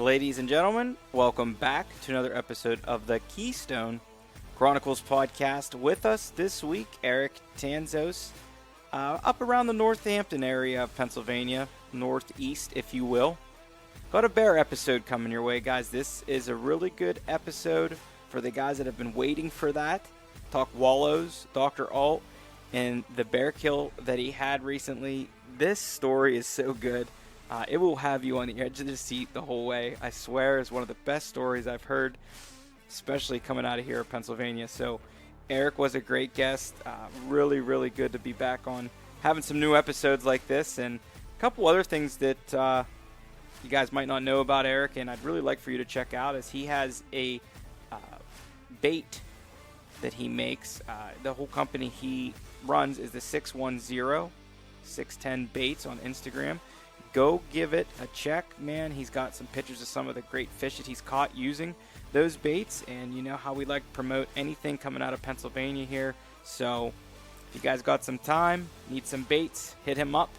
Ladies and gentlemen, welcome back to another episode of the Keystone Chronicles podcast. With us this week, Eric Tanczos, up around the Northampton area of Pennsylvania, northeast, if you will. Got a bear episode coming your way, guys. This is a really good episode for the guys that have been waiting for that. Talk wallows, Dr. Alt, and the bear kill that he had recently. This story is so good. It will have you on the edge of the seat the whole way. I swear it's one of the best stories I've heard, especially coming out of here, Pennsylvania. So Eric was a great guest. Really, really good to be back on having some new episodes like this. And a couple other things that you guys might not know about Eric, and I'd really like for you to check out, is he has a bait that he makes. The whole company he runs is the 610 Baits on Instagram. Go give it a check, man. He's got some pictures of some of the great fish that he's caught using those baits, and you know how we like to promote anything coming out of Pennsylvania here. So if you guys got some time, need some baits, hit him up.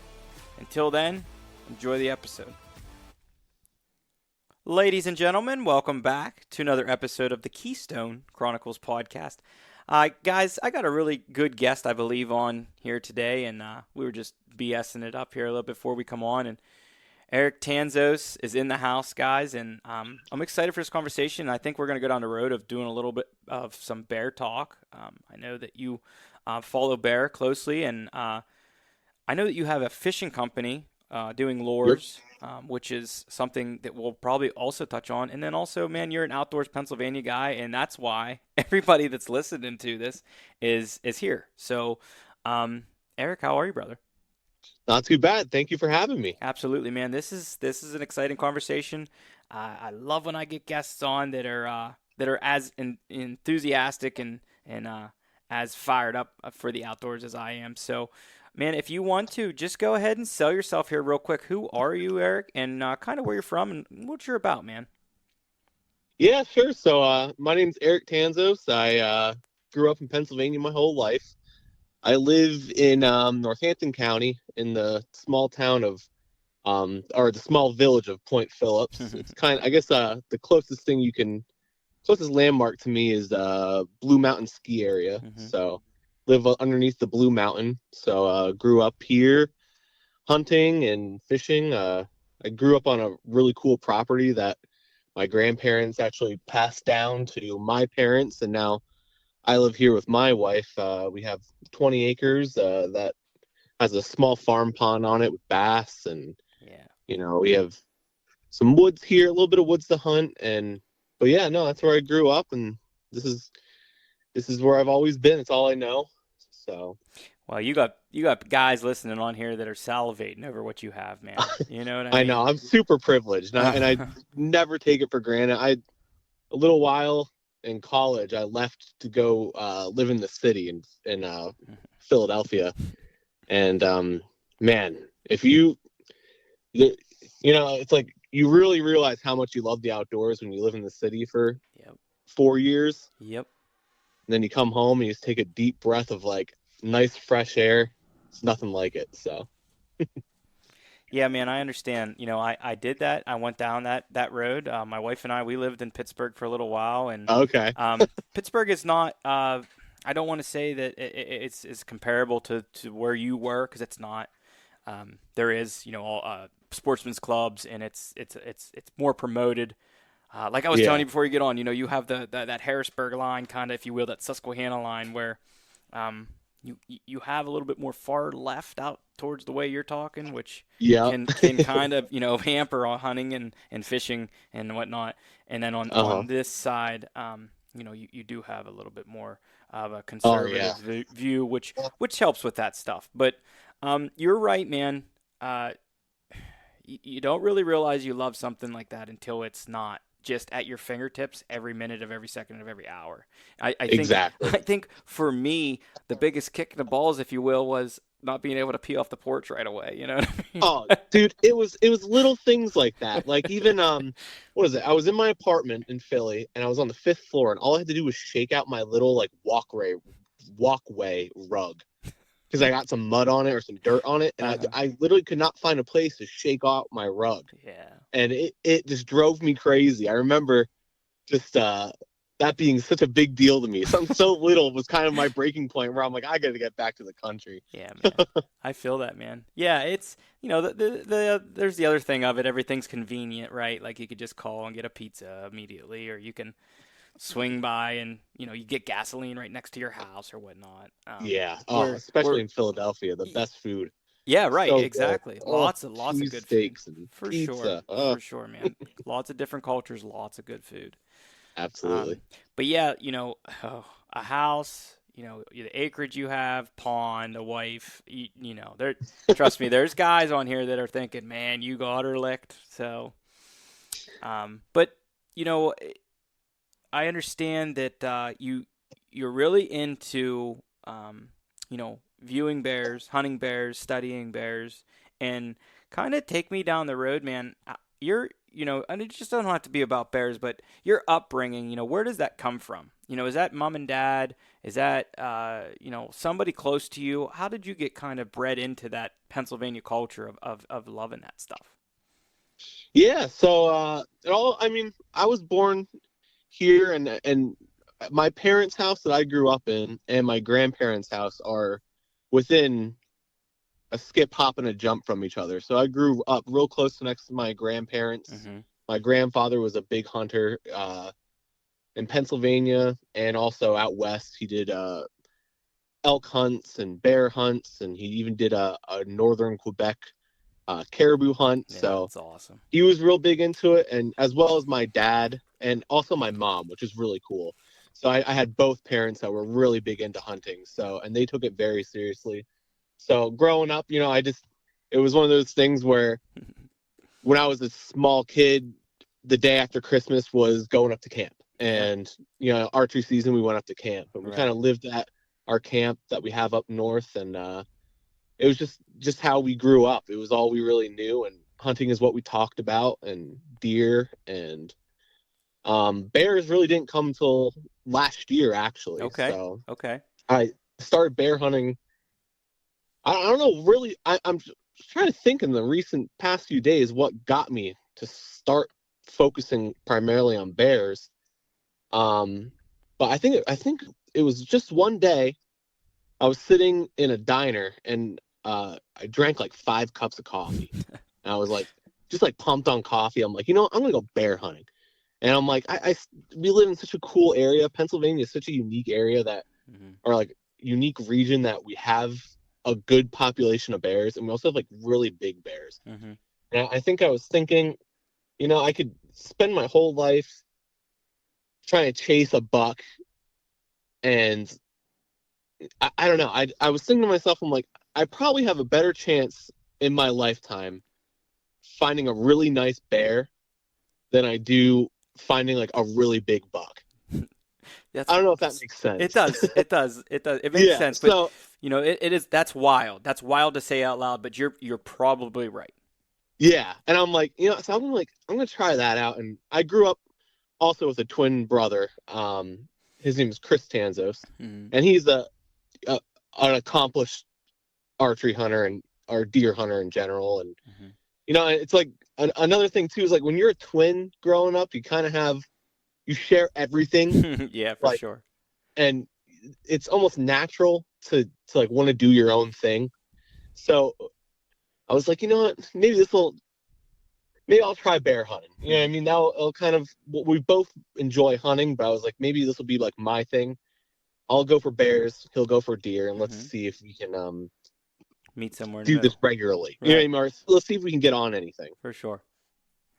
Until then, enjoy the episode. Ladies and gentlemen, welcome back to another episode of the Keystone Chronicles podcast. Guys, I got a really good guest, I believe, on here today, and we were just BSing it up here a little before we come on, and Eric Tanczos is in the house, guys, and I'm excited for this conversation. I think we're going to go down the road of doing a little bit of some bear talk. I know that you follow bear closely, and I know that you have a fishing company doing lures. Yep. Which is something that we'll probably also touch on. And then also, man, you're an Outdoors Pennsylvania guy, and that's why everybody that's listening to this is here. So, Eric, how are you, brother? Not too bad. Thank you for having me. Absolutely, man. This is an exciting conversation. I love when I get guests on that are as enthusiastic and as fired up for the outdoors as I am. So, man, if you want to, just go ahead and sell yourself here real quick. Who are you, Eric, and kind of where you're from and what you're about, man? Yeah, sure. So my name's Eric Tanczos. I grew up in Pennsylvania my whole life. I live in Northampton County in the small town of, or the small village of Point Phillips. It's I guess the closest landmark to me is Blue Mountain ski area. Mm-hmm. So live underneath the Blue Mountain. So grew up here hunting and fishing. I grew up on a really cool property that my grandparents actually passed down to my parents, and now I live here with my wife. We have 20 acres that has a small farm pond on it with bass, and we have some woods here, a little bit of woods to hunt, but yeah, no, that's where I grew up, and this is where I've always been. It's all I know. So, well, you got guys listening on here that are salivating over what you have, man. You know what I mean? I know. I'm super privileged, and I never take it for granted. A little while in college, I left to go live in the city in Philadelphia, and man, if it's like you really realize how much you love the outdoors when you live in the city for 4 years. Yep. And then you come home and you just take a deep breath of like nice fresh air. It's nothing like it. So. Yeah, man, I understand. I did that. I went down that road. My wife and I, we lived in Pittsburgh for a little while, and okay. Pittsburgh is not. I don't want to say that it's comparable to where you were, because it's not. There is all sportsmen's clubs, and it's more promoted. Like I was telling you before you get on, you have that Harrisburg line, kind of, if you will, that Susquehanna line, where you have a little bit more far left out towards the way you're talking, which can kind of hamper on hunting and fishing and whatnot. And then on this side, you do have a little bit more of a conservative view, which helps with that stuff. But you're right, man. You don't really realize you love something like that until it's not just at your fingertips every minute of every second of every hour. I think, exactly. I think for me, the biggest kick in the balls, if you will, was not being able to pee off the porch right away. You know what I mean? Oh, dude, it was little things like that. Like even what is it? I was in my apartment in Philly, and I was on the 5th floor, and all I had to do was shake out my little like walkway rug, because I got some mud on it or some dirt on it, and I literally could not find a place to shake off my rug. Yeah. And it just drove me crazy. I remember just that being such a big deal to me. Something so little was kind of my breaking point where I'm like, I got to get back to the country. Yeah, man. I feel that, man. Yeah, it's, there's the other thing of it. Everything's convenient, right? Like you could just call and get a pizza immediately, or you can swing by and, you get gasoline right next to your house or whatnot. Yeah. Especially in Philadelphia, the best food. Yeah, right. So exactly. good. Lots of good steaks food. And For pizza. sure. For sure, man. Lots of different cultures, lots of good food. Absolutely. But yeah, a house, the acreage you have, pond, a wife, there. Trust me, there's guys on here that are thinking, man, you got her licked. So, but I understand that you're really into viewing bears, hunting bears, studying bears, and kind of take me down the road, man. And it just doesn't have to be about bears, but your upbringing, where does that come from? Is that mom and dad? Is that, somebody close to you? How did you get kind of bred into that Pennsylvania culture of loving that stuff? Yeah. So, I was born here, and my parents' house that I grew up in and my grandparents' house are within a skip, hop, and a jump from each other. So I grew up real close next to my grandparents. Mm-hmm. My grandfather was a big hunter in Pennsylvania, and also out west. He did elk hunts and bear hunts, and he even did a northern Quebec caribou hunt. Yeah, so that's awesome. He was real big into it, and as well as my dad and also my mom, which is really cool. So I had both parents that were really big into hunting. And they took it very seriously. So growing up, it was one of those things where when I was a small kid, the day after Christmas was going up to camp. And, archery season, we went up to camp. And we kind of lived at our camp that we have up north. And it was just how we grew up. It was all we really knew. And hunting is what we talked about, and deer. And bears really didn't come until last year, actually. Okay. So okay. I started bear hunting. I don't know, really. I'm trying to think in the past few days what got me to start focusing primarily on bears. But I think it was just one day. I was sitting in a diner and I drank like 5 cups of coffee. And I was like, just like pumped on coffee. I'm like, I'm gonna go bear hunting. And I'm like, we live in such a cool area. Pennsylvania is such a unique area or like unique region that we have a good population of bears, and we also have like really big bears. Mm-hmm. And I think I was thinking, I could spend my whole life trying to chase a buck, and I don't know. I was thinking to myself, I'm like, I probably have a better chance in my lifetime finding a really nice bear than I do finding like a really big buck. I don't know if that makes sense. It does. It makes sense. But so, it is. That's wild. That's wild to say out loud. But you're probably right. Yeah, and I'm like, so I'm gonna try that out. And I grew up also with a twin brother. His name is Chris Tanczos, and he's an accomplished archery hunter or deer hunter in general. And it's like another thing too is like when you're a twin growing up, you share everything. Yeah, for sure. And it's almost natural to like want to do your own thing. So I was like, you know what, maybe I'll try bear hunting. You know what I mean? Now it'll kind of, we both enjoy hunting, but I was like, maybe this will be like my thing. I'll go for bears, he'll go for deer, and let's see if we can meet somewhere do this regularly. Right. You know what I mean? Let's see if we can get on anything. For sure.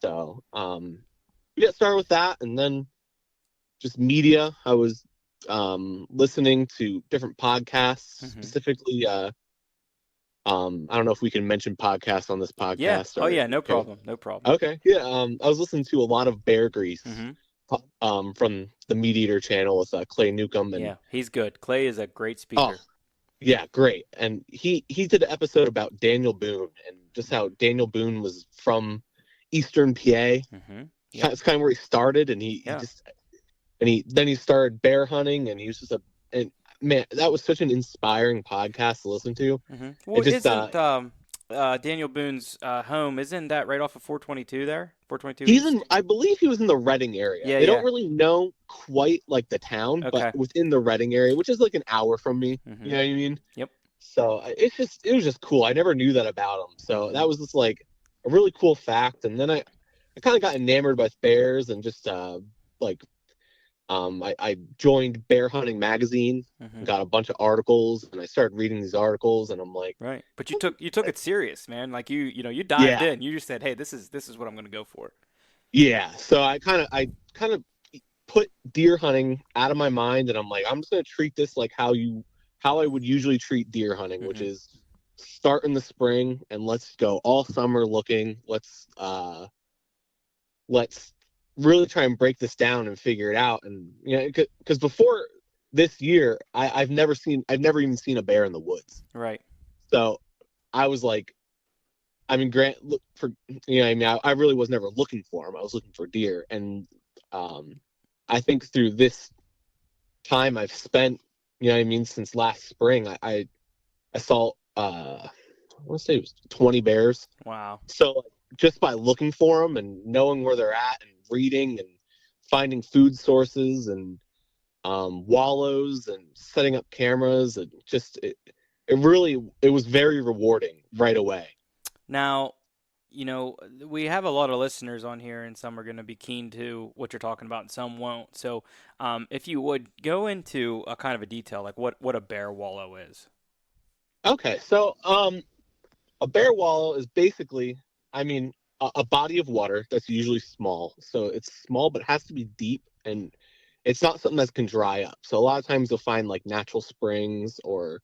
So we got started with that, and then just media. I was listening to different podcasts, specifically I don't know if we can mention podcasts on this podcast. Yeah. Oh yeah, no problem. Okay. Yeah. I was listening to a lot of Bear Grease from the Meat Eater channel with Clay Newcomb. And, yeah, he's good. Clay is a great speaker. Yeah, great. And he did an episode about Daniel Boone and just how Daniel Boone was from Eastern PA. Yep. It's kind of where he started, and he started bear hunting, and he was just and man, that was such an inspiring podcast to listen to. It Well, just isn't Daniel Boone's home? Isn't that right off of 422 there? 422 he's in, East. I believe he was in the Reading area. Yeah, They don't yeah. really know quite like the town, but Okay. within the Reading area, which is like an hour from me. Mm-hmm. You know what I mean? Yep. So it was just cool. I never knew that about him. So Mm-hmm. that was just like a really cool fact. And then I kind of got enamored with bears and just like I joined Bear Hunting Magazine, Mm-hmm. got a bunch of articles, and I started reading these articles, and I'm like, Right. But you took it serious, man. Like you dived yeah, in. You just said, "Hey, this is what I'm going to go for." yeah. So I kind of put deer hunting out of my mind, and I'm like, I'm just gonna treat this like how I would usually treat deer hunting, which Mm-hmm. is start in the spring and let's go all summer looking. Let's really try and break this down and figure it out. And you know, because before this year, I've never even seen a bear in the woods. Right. So I was like, I mean, look for you know, I mean, I really was never looking for them. I was looking for deer, and I think through this time I've spent, you know, what I mean, since last spring, I saw I want to say it was 20 bears. Wow. So like, just by looking for them and knowing where they're at and reading and finding food sources and wallows and setting up cameras and just it was very rewarding right away. Now, we have a lot of listeners on here, and some are going to be keen to what you're talking about, and some won't. So, if you would go into a kind of a detail, like what a bear wallow is. Okay, so a bear wallow is basically, I mean, a body of water that's usually small. So it's small, but it has to be deep, and it's not something that can dry up. So a lot of times you'll find like natural springs or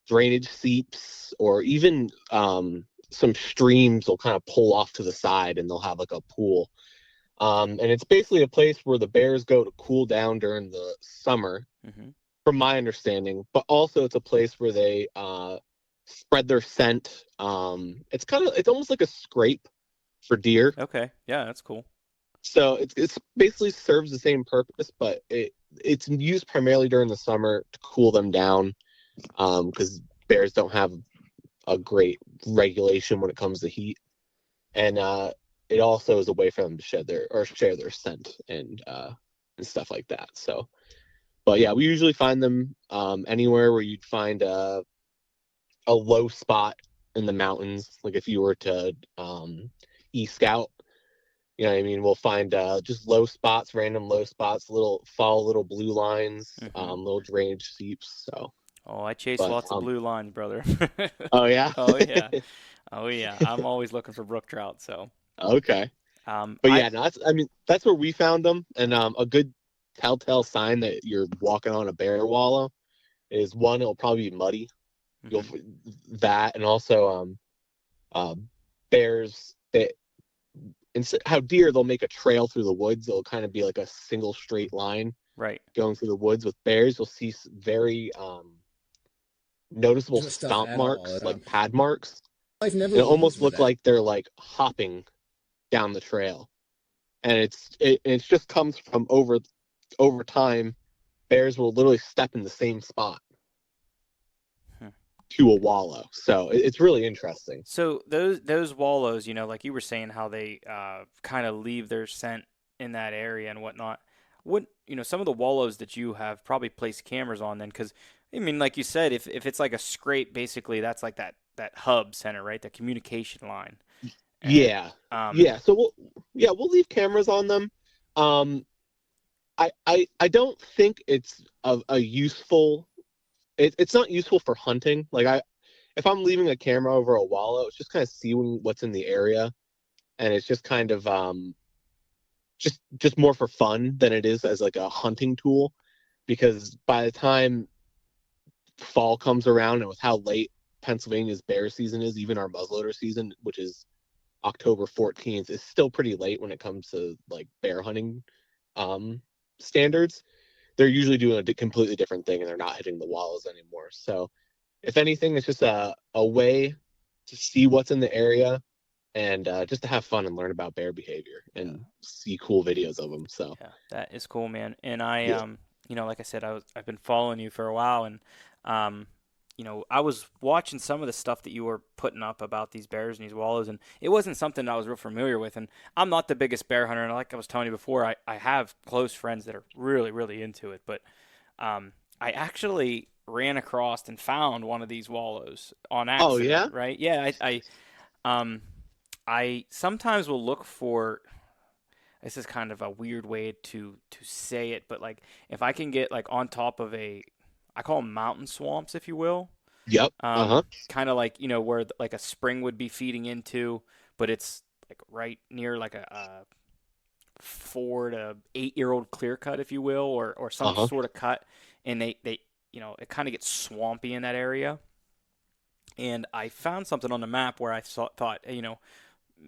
drainage seeps, or even some streams will kind of pull off to the side, and they'll have like a pool. And it's basically a place where the bears go to cool down during the summer, Mm-hmm. from my understanding. But also it's a place where they spread their scent. It's almost like a scrape for deer. Okay. Yeah, that's cool. So it's basically serves the same purpose, but it's used primarily during the summer to cool them down, because bears don't have a great regulation when it comes to heat, and it also is a way for them to share their scent and stuff like that. So, but yeah, we usually find them anywhere where you'd find a low spot in the mountains. Like if you were to e-scout, you know what I mean, we'll find just low spots, random low spots, follow little blue lines, Mm-hmm. little drainage seeps. So, Oh, I chase but lots of blue lines, brother. oh yeah, Oh yeah. Oh yeah. I'm always looking for brook trout. So, okay. But I yeah, no, that's where we found them, and a good telltale sign that you're walking on a bear wallow is, one, it'll probably be muddy. You'll Mhm. that, and also bears that, how deer, they'll make a trail through the woods. It'll kind of be like a single straight line Right. going through the woods. With bears, you'll see very noticeable Doesn't stuff stomp at all. marks, like pad marks. I've never It used almost with look that. like they're like hopping down the trail, and it just comes from over time. Bears will literally step in the same spot Hmm. to a wallow, so it's really interesting. So those wallows, like you were saying, how they kind of leave their scent in that area and whatnot. What some of the wallows that you have probably placed cameras on then, because I mean, like you said, if it's like a scrape, basically that's like that hub center, right? The communication line. And Yeah, yeah. So we'll leave cameras on them. Um, I don't think it's a useful. It's not useful for hunting. Like if I'm leaving a camera over a wallow, it's just kind of seeing what's in the area, and it's just kind of just more for fun than it is as like a hunting tool, because by the time fall comes around, and with how late Pennsylvania's bear season is, even our muzzleloader season, which is October 14th, is still pretty late when it comes to like bear hunting standards. They're usually doing a completely different thing, and they're not hitting the wallows anymore. So if anything, it's just a way to see what's in the area, and just to have fun and learn about bear behavior yeah, and see cool videos of them. So yeah, that is cool, man. And I yeah. like I said, I've been following you for a while, and I was watching some of the stuff that you were putting up about these bears and these wallows, and it wasn't something I was real familiar with. And I'm not the biggest bear hunter, and like I was telling you before, I have close friends that are really, really into it. But I actually ran across and found one of these wallows on Oh yeah. accident, right? Yeah, I sometimes will look for. This is kind of a weird way to say it, but like if I can get like on top of I call them mountain swamps, if you will. Yep. Uh-huh. Kind of like where like a spring would be feeding into, but it's like right near like a 4 to 8 year old clear cut, if you will, or some Uh-huh. sort of cut, and they it kind of gets swampy in that area. And I found something on the map where I thought,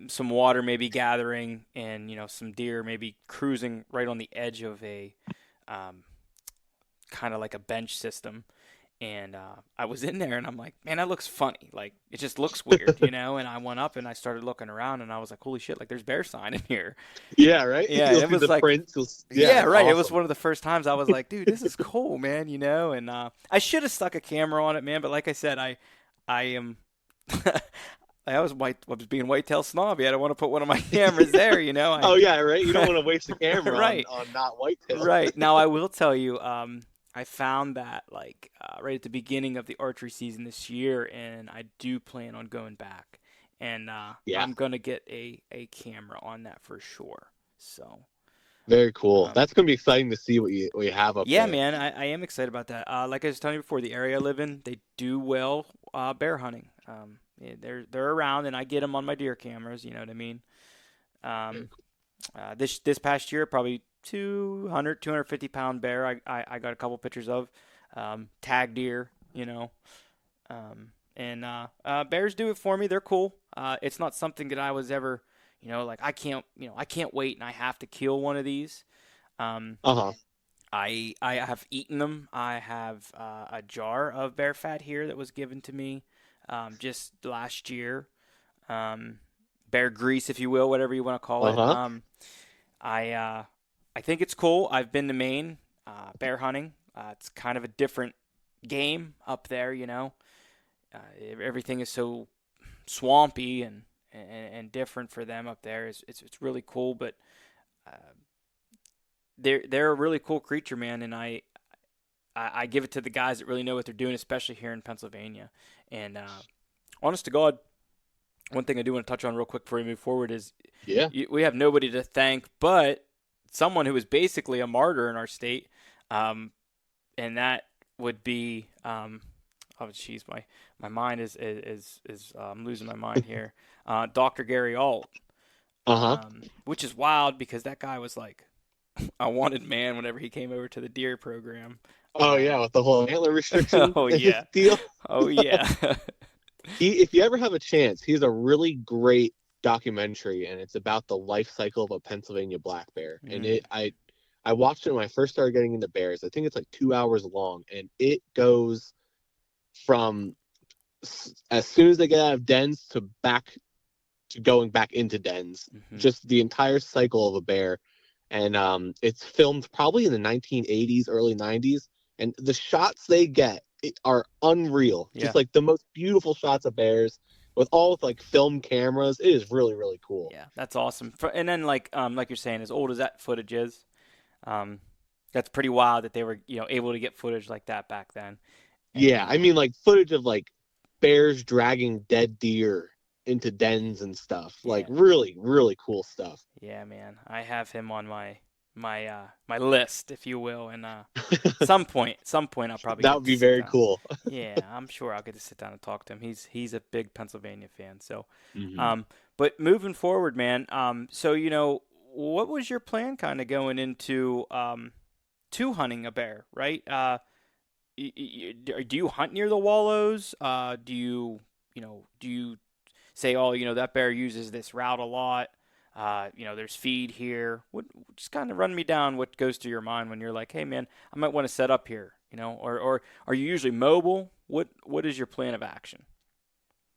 some water may be gathering, and some deer maybe cruising right on the edge of a kind of like a bench system. And I was in there, and I'm like, man, that looks funny. Like, it just looks weird, And I went up and I started looking around, and I was like, holy shit, like there's bear sign in here. Yeah, right. Yeah, You'll it see was the like, prints. yeah, right. Awesome. It was one of the first times I was like, dude, this is cool, man. And I should have stuck a camera on it, man. But like I said, I am. I was being whitetail snobby. I don't want to put one of my cameras there, Oh yeah, right. You don't want to waste the camera right. on not whitetail. Right. Now I will tell you, I found that like right at the beginning of the archery season this year, and I do plan on going back, and Yeah. I'm gonna get a camera on that for sure. So Very cool. That's gonna be exciting to see what you have up there. yeah, man, I am excited about that. Like I was telling you before, the area I live in, they do well bear hunting. Yeah, they're around, and I get them on my deer cameras. You know what I mean? This past year, probably 250 pound bear. I got a couple pictures of tag deer. And bears do it for me. They're cool. It's not something that I was ever, like I can't wait and I have to kill one of these. Uh-huh. I have eaten them. I have a jar of bear fat here that was given to me just last year. Bear grease, if you will, whatever you want to call it. I think it's cool. I've been to Maine bear hunting. It's kind of a different game up there, everything is so swampy and different for them up there. It's really cool, but they're a really cool creature, man, and I give it to the guys that really know what they're doing, especially here in Pennsylvania. And honest to God, one thing I do want to touch on real quick before we move forward is we have nobody to thank but someone who is basically a martyr in our state, and that would be oh jeez, my mind is I'm losing my mind here. Dr. Gary Alt, which is wild because that guy was like a wanted man whenever he came over to the deer program. Oh yeah, with the whole antler restriction. Oh yeah, deal. Oh yeah. If you ever have a chance, he has a really great documentary, and it's about the life cycle of a Pennsylvania black bear. And I watched it when I first started getting into bears. I think it's like 2 hours long, and it goes from as soon as they get out of dens to going back into dens, just the entire cycle of a bear. And it's filmed probably in the 1980s, early 90s, and the shots they get are unreal. Yeah. Just like the most beautiful shots of bears with like film cameras. It is really, really cool. Yeah, that's awesome. And then like you're saying, as old as that footage is, that's pretty wild that they were able to get footage like that back then. And, yeah, I mean like footage of like bears dragging dead deer into dens and stuff. Like really, really cool stuff. Yeah, man, I have him on my list, if you will, and some point I'll probably that would be very cool. Yeah, I'm sure I'll get to sit down and talk to him. He's a big Pennsylvania fan. So, but moving forward, man. So what was your plan, kind of going into to hunting a bear, right? Do you hunt near the wallows? Do you say, oh, that bear uses this route a lot? There's feed here. Just kind of run me down what goes through your mind when you're like, hey man, I might want to set up here, or are you usually mobile? What is your plan of action?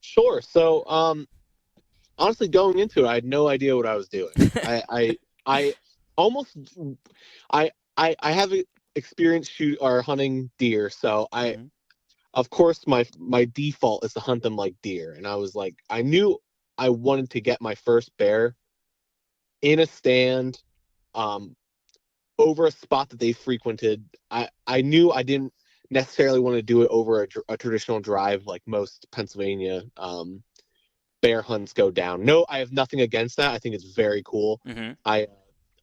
Sure. So, honestly, going into it, I had no idea what I was doing. I have experience shoot or hunting deer, so Mm-hmm. of course my default is to hunt them like deer, and I was like, I knew I wanted to get my first bear in a stand, um, over a spot that they frequented. I knew I didn't necessarily want to do it over a traditional drive like most Pennsylvania bear hunts go down. No, I have nothing against that. I think it's very cool. Mm-hmm.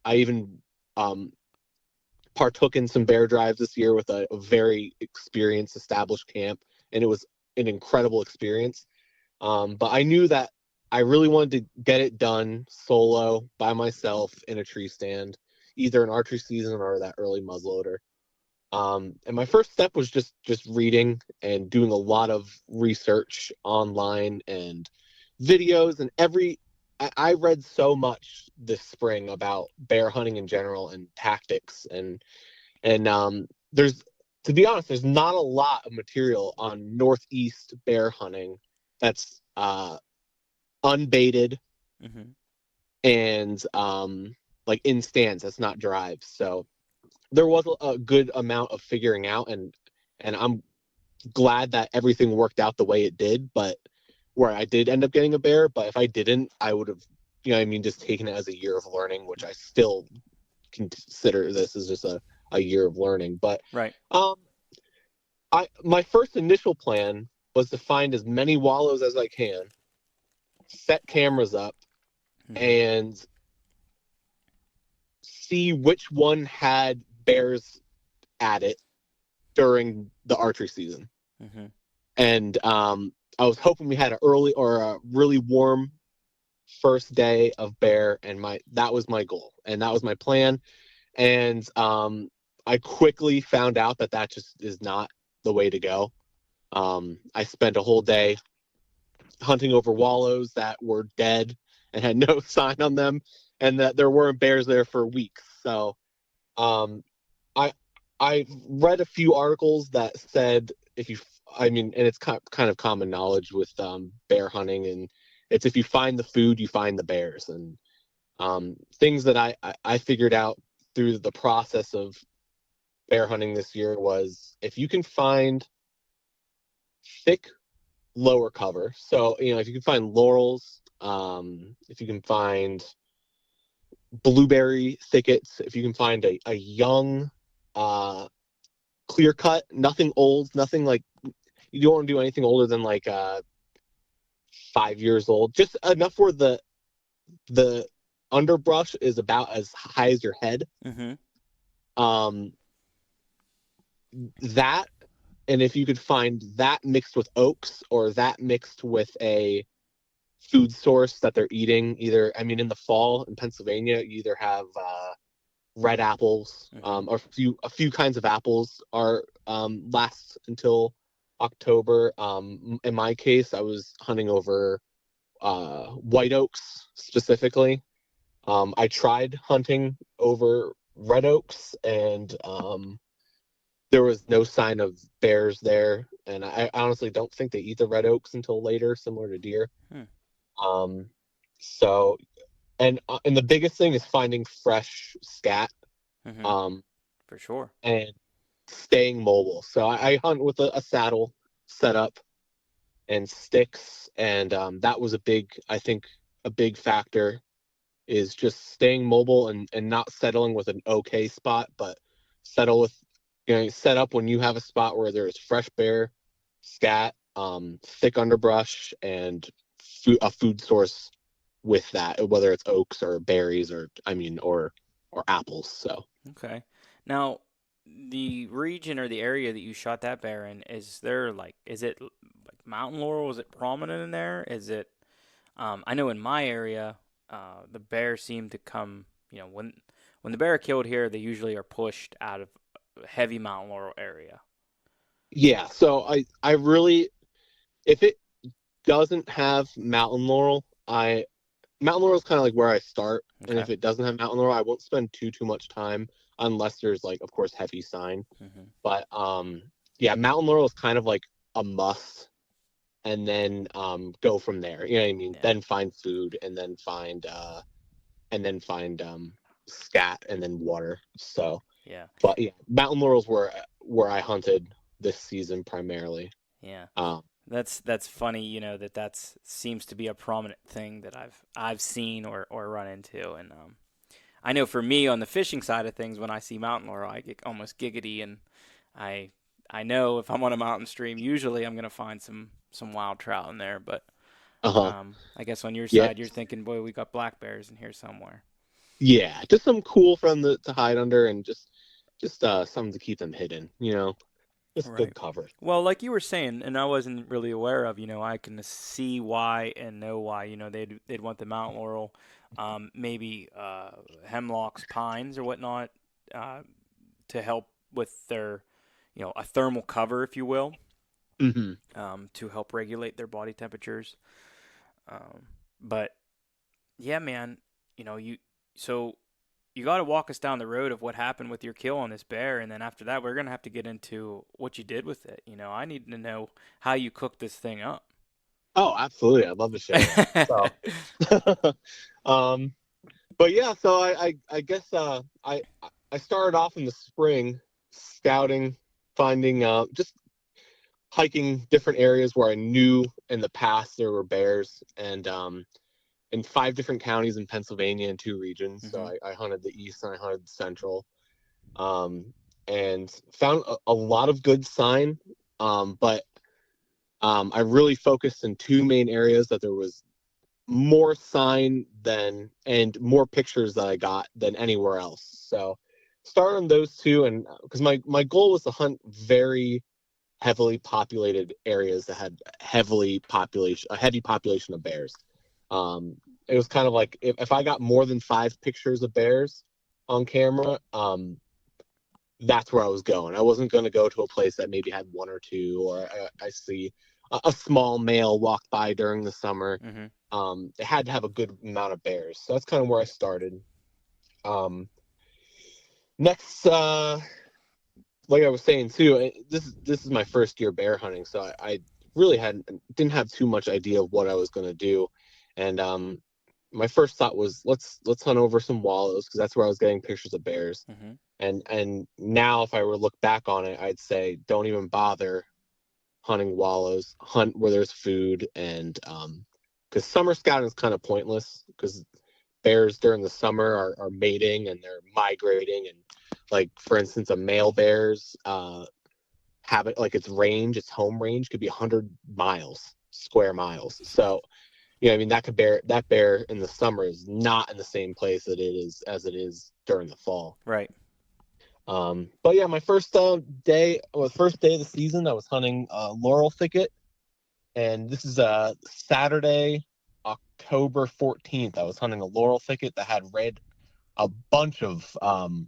I even partook in some bear drives this year with a very experienced, established camp, and it was an incredible experience. But I knew that I really wanted to get it done solo by myself in a tree stand, either an archery season or that early muzzleloader. And my first step was just reading and doing a lot of research online and videos and I read so much this spring about bear hunting in general and tactics and there's, to be honest, there's not a lot of material on Northeast bear hunting that's unbaited Mm-hmm. and like in stands. That's not drives. So there was a good amount of figuring out, and I'm glad that everything worked out the way it did. But where I did end up getting a bear, but if I didn't, I would have, you know what I mean, just taken it as a year of learning, which I still consider this as just a year of learning. But Right. my first initial plan was to find as many wallows as I can, set cameras up, Mm-hmm. and see which one had bears at it during the archery season. Mm-hmm. And I was hoping we had an early or a really warm first day of bear, and that was my goal, and that was my plan. And I quickly found out that just is not the way to go. I spent a whole day hunting over wallows that were dead and had no sign on them, and that there weren't bears there for weeks. So um, I read a few articles that said and it's kind of common knowledge with bear hunting, and it's if you find the food, you find the bears, and things that I figured out through the process of bear hunting this year was if you can find thick lower cover. So, if you can find laurels, if you can find blueberry thickets, if you can find a young, clear cut, nothing old, nothing like, you don't want to do anything older than like 5 years old, just enough where the underbrush is about as high as your head. Mm-hmm. Um, that, and if you could find that mixed with oaks or that mixed with a food source that they're eating, either, in the fall in Pennsylvania, you either have red apples, Mm-hmm. or a few kinds of apples are last until October. In my case, I was hunting over white oaks specifically. I tried hunting over red oaks, and there was no sign of bears there. And I honestly don't think they eat the red oaks until later, similar to deer. Hmm. So, and the biggest thing is finding fresh scat, Mm-hmm. um, For sure. and staying mobile. So I hunt with a saddle setup and sticks, and that was I think a big factor is just staying mobile and not settling with an okay spot, but settle with, set up when you have a spot where there's fresh bear, scat, thick underbrush, and a food source with that, whether it's oaks or berries or apples. So Okay. Now, the region or the area that you shot that bear in, is it like mountain laurel? Is it prominent in there? Is it, I know in my area, the bear seem to come, when the bear are killed here, they usually are pushed out of heavy mountain laurel area. yeah, so I really, if it doesn't have mountain laurel, mountain laurel is kind of like where I start. And Okay. if it doesn't have mountain laurel, I won't spend too much time unless there's, like, of course, heavy sign. Mm-hmm. But yeah, mountain laurel is kind of like a must, and then go from there. You know what I mean? Yeah. Then find food, and then find scat, and then water. So Yeah. But yeah, mountain laurels were where I hunted this season primarily. Yeah. Um, That's funny, that's seems to be a prominent thing that I've seen or run into. And I know for me on the fishing side of things, when I see mountain laurel, I get almost giggity, and I I know if I'm on a mountain stream, usually I'm gonna find some wild trout in there. But uh-huh. I guess on your Yeah. side, you're thinking, boy, we got black bears in here somewhere. Yeah, just some cool for them to hide under, and just something to keep them hidden, just Right. good cover. Well, like you were saying, and I wasn't really aware of, I can see why and know why, they'd want the mountain laurel, maybe hemlocks, pines, or whatnot, uh, to help with their, a thermal cover, if you will, Hmm. to help regulate their body temperatures. Um, but yeah, man, you so you got to walk us down the road of what happened with your kill on this bear, and then after that, we're gonna have to get into what you did with it. I need to know how you cooked this thing up. Oh, absolutely. I'd love to share that. So, um, but yeah, so I guess I started off in the spring scouting, finding just hiking different areas where I knew in the past there were bears, and in 5 different counties in Pennsylvania and 2 regions. So Hmm. I hunted the east and I hunted the central, um, and found a lot of good sign. But I really focused in 2 main areas that there was more sign than and more pictures that I got than anywhere else. So start on those two, and because my goal was to hunt very heavily populated areas that had a heavy population of bears. Um, it was kind of like if I got more than 5 pictures of bears on camera, that's where I was going. I wasn't going to go to a place that maybe had 1 or 2, or I see a small male walk by during the summer. Hmm. It had to have a good amount of bears. So that's kind of where I started. Next, like I was saying too, this is my first year bear hunting, so I really didn't have too much idea of what I was going to do, and my first thought was let's hunt over some wallows because that's where I was getting pictures of bears, Hmm. and now if I were to look back on it, I'd say don't even bother hunting wallows, hunt where there's food, and because summer scouting is kind of pointless because bears during the summer are mating and they're migrating, and like for instance a male bear's habit, like its home range could be 100 square miles. So I mean that bear in the summer is not in the same place that it is as it is during the fall. Right. But yeah, my first day first day of the season I was hunting laurel thicket, and this is Saturday, October 14th. I was hunting a laurel thicket that had a bunch of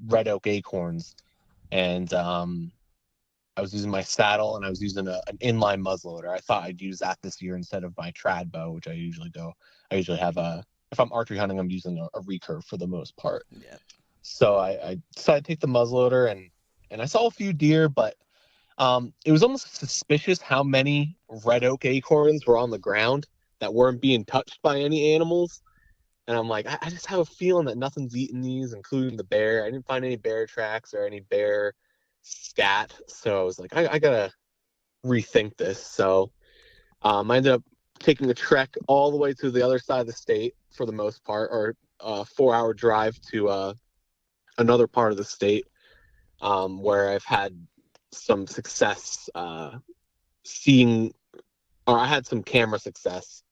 red oak acorns, and I was using my saddle and I was using an inline muzzleloader. I thought I'd use that this year instead of my trad bow, which I usually go. I usually have if I'm archery hunting, I'm using a recurve for the most part. Yeah. So I decided to take the muzzleloader, and I saw a few deer, but it was almost suspicious how many red oak acorns were on the ground that weren't being touched by any animals. And I'm like, I just have a feeling that nothing's eating these, including the bear. I didn't find any bear tracks or any bear scat. So I was like, I gotta rethink this. So I ended up taking a trek all the way to the other side of the state for the most part, or a 4-hour drive to another part of the state, where I've had some success seeing, or I had some camera success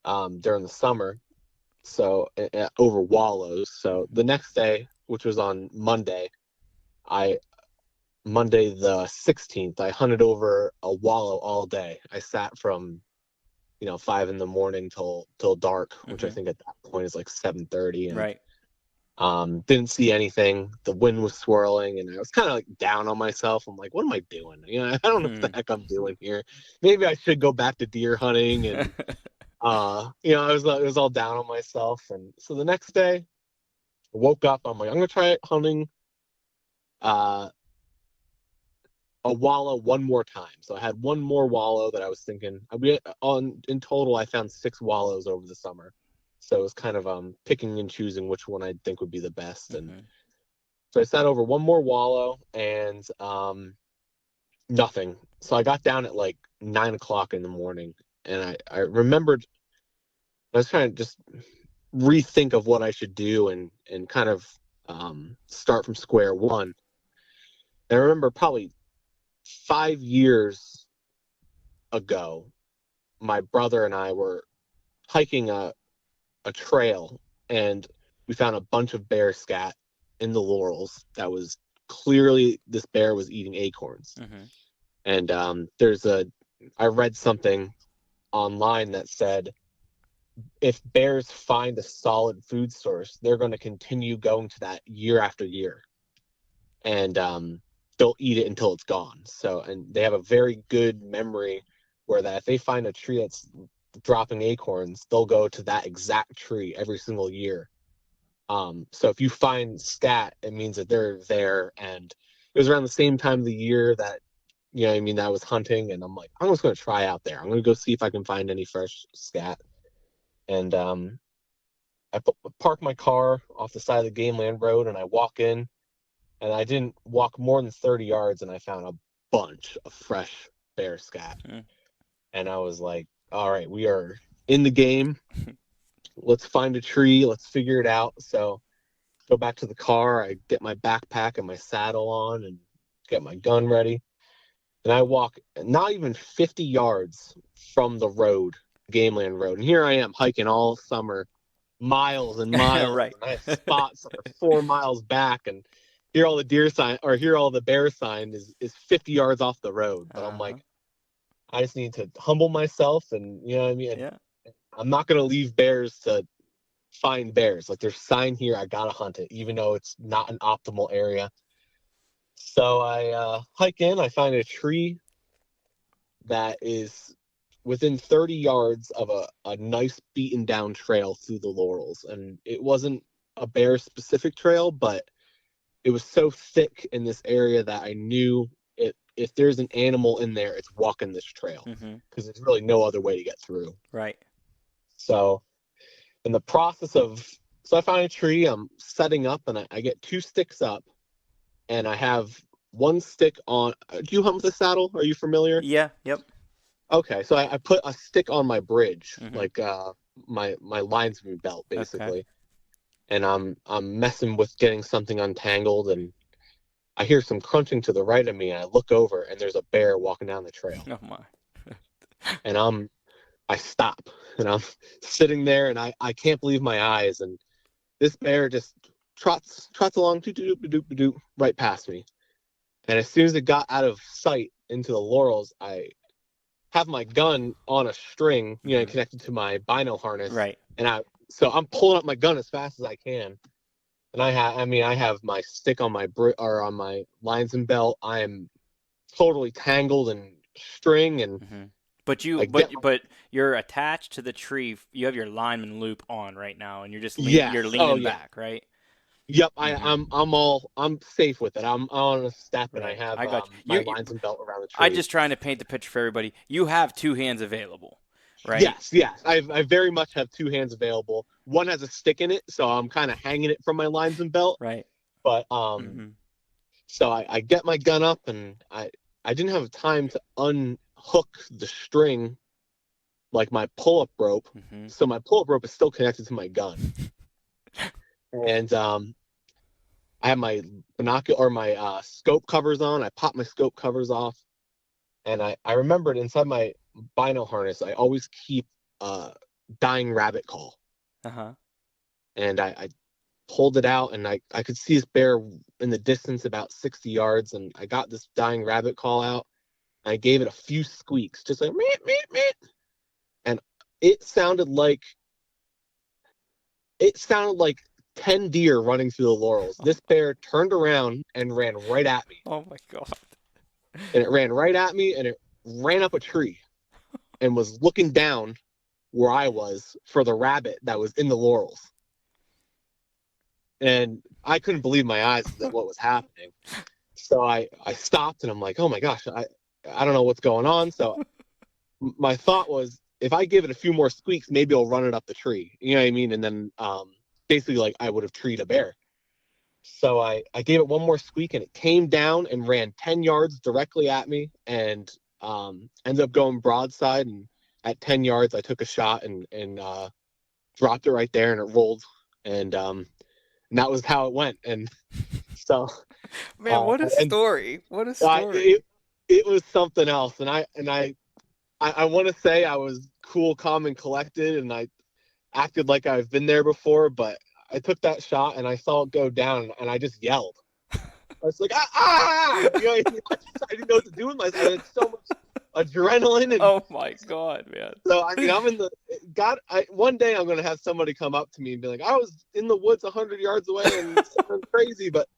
during the summer. So over wallows. So the next day, which was on Monday the 16th, I hunted over a wallow all day. I sat from 5 in the morning till dark, which I Hmm. think at that point is like 7:30, and Right. didn't see anything. The wind was swirling, and I was kind of like down on myself. I'm like, what am I doing? I don't know what the Hmm. heck I'm doing here. Maybe I should go back to deer hunting, and I was all down on myself. And so the next day, I woke up. I'm like, I'm gonna try hunting uh, a wallow one more time. So I had one more wallow that I was thinking. In total, I found 6 wallows over the summer. So it was kind of picking and choosing which one I think would be the best. And Hmm. So I sat over one more wallow and nothing. So I got down at like 9 o'clock in the morning, and I remembered I was trying to just rethink of what I should do and kind of start from square one. And I remember probably 5 years ago, my brother and I were hiking a trail, and we found a bunch of bear scat in the laurels that was clearly this bear was eating acorns. Mm-hmm. And I read something online that said if bears find a solid food source, they're going to continue going to that year after year, and they'll eat it until it's gone. So, and they have a very good memory where that if they find a tree that's dropping acorns, they'll go to that exact tree every single year. So if you find scat, it means that they're there. And it was around the same time of the year that, that I was hunting, and I'm like, I'm just going to try out there. I'm going to go see if I can find any fresh scat. And I park my car off the side of the game land road, and I walk in, and I didn't walk more than 30 yards, and I found a bunch of fresh bear scat. Mm. And I was like, all right, we are in the game. Let's find a tree. Let's figure it out. So go back to the car. I get my backpack and my saddle on and get my gun ready. And I walk not even 50 yards from the road, game land road. And here I am hiking all summer, miles and miles. Right. And I have spots that are 4 miles back, and here all the deer sign or here all the bear sign is 50 yards off the road. But I'm like, I just need to humble myself, and you know what I mean? Yeah. I'm not going to leave bears to find bears. Like, there's sign here, I got to hunt it, even though it's not an optimal area. So I hike in, I find a tree that is within 30 yards of a nice beaten down trail through the laurels. And it wasn't a bear specific trail, but it was so thick in this area that I knew if there's an animal in there, it's walking this trail, because there's really no other way to get through. Right. So in the process so I find a tree, I'm setting up, and I get 2 sticks up, and I have 1 stick on. Do you hunt with a saddle? Are you familiar? Yeah. Yep. Okay. So I put a stick on my bridge, like my linesman belt, basically. Okay. And I'm messing with getting something untangled, and I hear some crunching to the right of me, and I look over, and there's a bear walking down the trail. Oh my. And I stop, and I'm sitting there, and I can't believe my eyes, and this bear just trots along right past me. And as soon as it got out of sight into the laurels, I have my gun on a string, connected to my bino harness. Right. And so I'm pulling up my gun as fast as I can. And I have my stick on my on my linesman belt. I am totally tangled in string, and but you're attached to the tree. You have your lineman loop on right now, and you're just you're leaning back, right? Yep, I'm safe with it. I'm on a step, and I have my linesman belt around the tree. I'm just trying to paint the picture for everybody. You have 2 hands available, right? Yes. I very much have 2 hands available. One has a stick in it, so I'm kind of hanging it from my linesman belt. Right. But so I get my gun up, and I didn't have time to unhook the string, like my pull-up rope. So my pull-up rope is still connected to my gun. And I have my binocular or my scope covers on. I pop my scope covers off, and I remembered inside my bino harness, I always keep a dying rabbit call. And I pulled it out, and I could see this bear in the distance about 60 yards, and I got this dying rabbit call out. I gave it a few squeaks, just like meet, meet, meet. And it sounded like 10 deer running through the laurels. This bear turned around and ran right at me. Oh my God. And it ran right at me, and it ran up a tree and was looking down where I was for the rabbit that was in the laurels. And I couldn't believe my eyes at what was happening. So I stopped, and I'm like, oh my gosh, I don't know what's going on. So my thought was, if I give it a few more squeaks, maybe it'll run it up the tree. You know what I mean? And then basically, like, I would have treed a bear. So I gave it one more squeak, and it came down and ran 10 yards directly at me, and ended up going broadside. And at 10 yards, I took a shot and dropped it right there, and it rolled. And that was how it went. And so, Man, what a and story! What a story! it was something else. And I want to say I was cool, calm, and collected, and I acted like I've been there before, but I took that shot and I saw it go down, and I just yelled. I was like, ah! You know, I didn't know what to do with myself. I had so much adrenaline. And Oh my God, man. so, I mean, I'm in the one day I'm going to have somebody come up to me and be like, I was in the woods 100 yards away and something crazy, but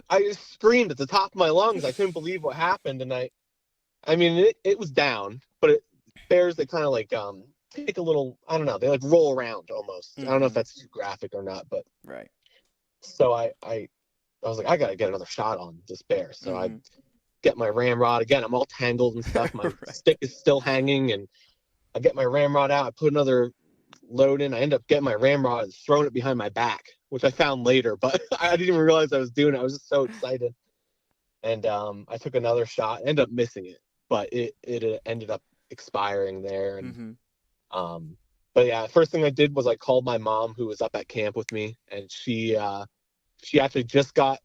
I just screamed at the top of my lungs. I couldn't believe what happened. And I mean, it was down, but bears, they kind of like, take a little, I don't know, they like roll around almost. I don't know if that's too graphic or not, but right. So I was like, I gotta get another shot on this bear. So I get my ramrod again. I'm all tangled and stuff. My stick is still hanging, and I get my ramrod out. I put another load in. I end up getting my ramrod and throwing it behind my back, which I found later, but I didn't even realize I was doing it. I was just so excited. And I took another shot, ended up missing it, but it ended up expiring there. And but yeah, first thing I did was I called my mom, who was up at camp with me, and she actually just got